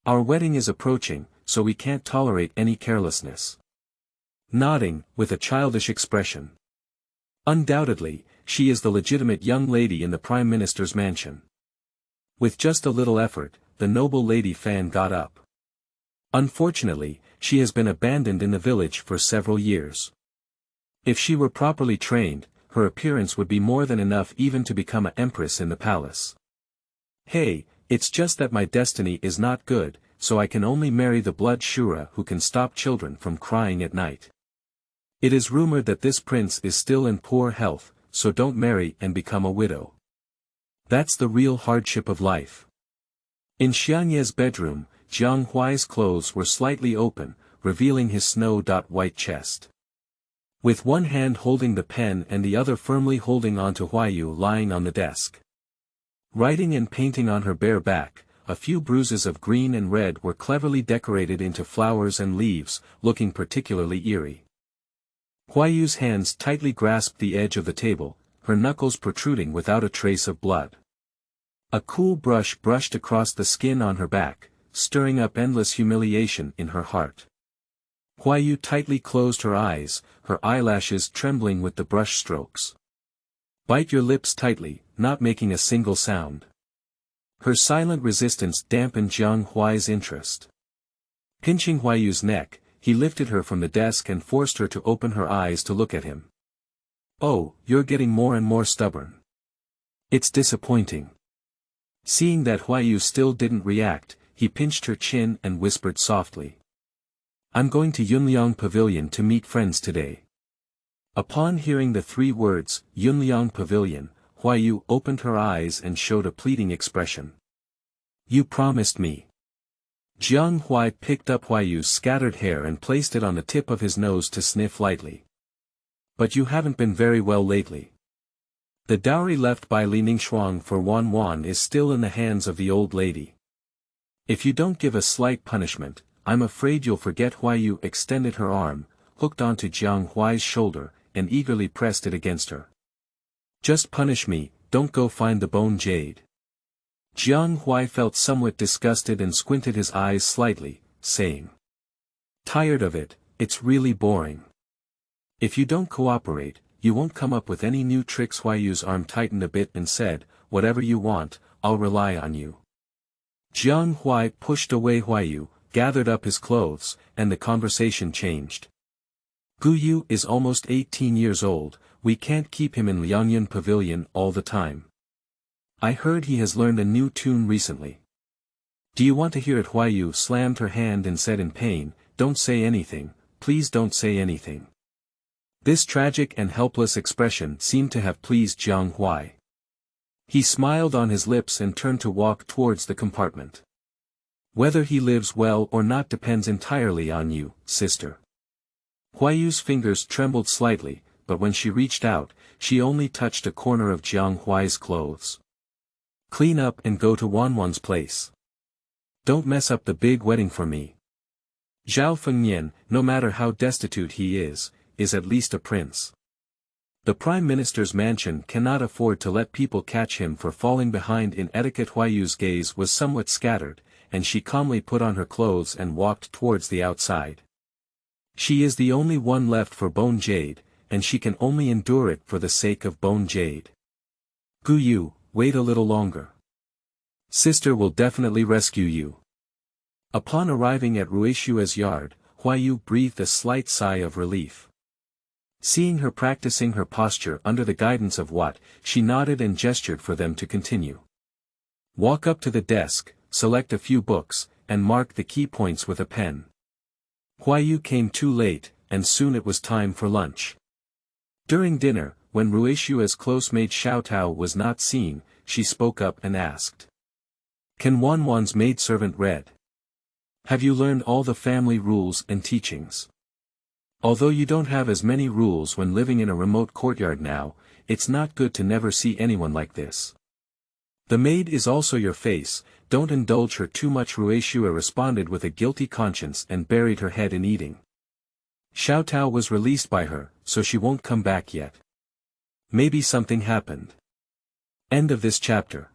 Our wedding is approaching, so we can't tolerate any carelessness. Nodding, with a childish expression. Undoubtedly, she is the legitimate young lady in the Prime Minister's mansion. With just a little effort, the noble lady Fan got up. Unfortunately, she has been abandoned in the village for several years. If she were properly trained, her appearance would be more than enough even to become an empress in the palace. Hey, it's just that my destiny is not good, so I can only marry the blood Shura who can stop children from crying at night. It is rumored that this prince is still in poor health, so don't marry and become a widow. That's the real hardship of life. In Xianye's bedroom, Jiang Ruixue's clothes were slightly open, revealing his snow-white chest. With one hand holding the pen and the other firmly holding onto Huayu lying on the desk. Writing and painting on her bare back, a few bruises of green and red were cleverly decorated into flowers and leaves, looking particularly eerie. Huayu's hands tightly grasped the edge of the table, her knuckles protruding without a trace of blood. A cool brush brushed across the skin on her back, stirring up endless humiliation in her heart. Huayu tightly closed her eyes, her eyelashes trembling with the brush strokes. Bite your lips tightly, not making a single sound. Her silent resistance dampened Jiang Ruixue's interest. Pinching Huayu's neck, he lifted her from the desk and forced her to open her eyes to look at him. Oh, you're getting more and more stubborn. It's disappointing. Seeing that Huayu still didn't react, he pinched her chin and whispered softly. I'm going to Yunliang Pavilion to meet friends today. Upon hearing the 3 words, Yunliang Pavilion, Huayu opened her eyes and showed a pleading expression. You promised me. Jiang Ruixue picked up Huayu's scattered hair and placed it on the tip of his nose to sniff lightly. But you haven't been very well lately. The dowry left by Li Ningshuang for Wan is still in the hands of the old lady. If you don't give a slight punishment, I'm afraid you'll forget. Huayu extended her arm, hooked onto Jiang Ruixue's shoulder, and eagerly pressed it against her. Just punish me, don't go find the bone jade. Jiang Ruixue felt somewhat disgusted and squinted his eyes slightly, saying. Tired of it, it's really boring. If you don't cooperate, you won't come up with any new tricks. Huayu's arm tightened a bit and said, whatever you want, I'll rely on you. Jiang Ruixue pushed away Huayu, gathered up his clothes, and the conversation changed. Guyu is almost 18 years old, we can't keep him in Liangyun Pavilion all the time. I heard he has learned a new tune recently. Do you want to hear it? Huayu slammed her hand and said in pain, don't say anything, please don't say anything. This tragic and helpless expression seemed to have pleased Jiang Ruixue. He smiled on his lips and turned to walk towards the compartment. Whether he lives well or not depends entirely on you, sister. Huayu's fingers trembled slightly, but when she reached out, she only touched a corner of Jiang Huai's clothes. Clean up and go to Wanwan's place. Don't mess up the big wedding for me. Zhao Fengnian, no matter how destitute he is at least a prince. The Prime Minister's mansion cannot afford to let people catch him for falling behind in etiquette. Huayu's gaze was somewhat scattered, and she calmly put on her clothes and walked towards the outside. She is the only one left for Bone Jade, and she can only endure it for the sake of Bone Jade. Gu Yu, wait a little longer. Sister will definitely rescue you. Upon arriving at Ruixue's yard, Huayu breathed a slight sigh of relief. Seeing her practicing her posture under the guidance of Wat, she nodded and gestured for them to continue. Walk up to the desk, select a few books, and mark the key points with a pen. Huayu came too late, and soon it was time for lunch. During dinner, when Ruixue's close mate Xiaotao was not seen, she spoke up and asked. Can Wanwan's maidservant read? Have you learned all the family rules and teachings? Although you don't have as many rules when living in a remote courtyard now, it's not good to never see anyone like this. The maid is also your face, don't indulge her too much. Ruixue responded with a guilty conscience and buried her head in eating. Xiaotao was released by her, so she won't come back yet. Maybe something happened. End of this chapter.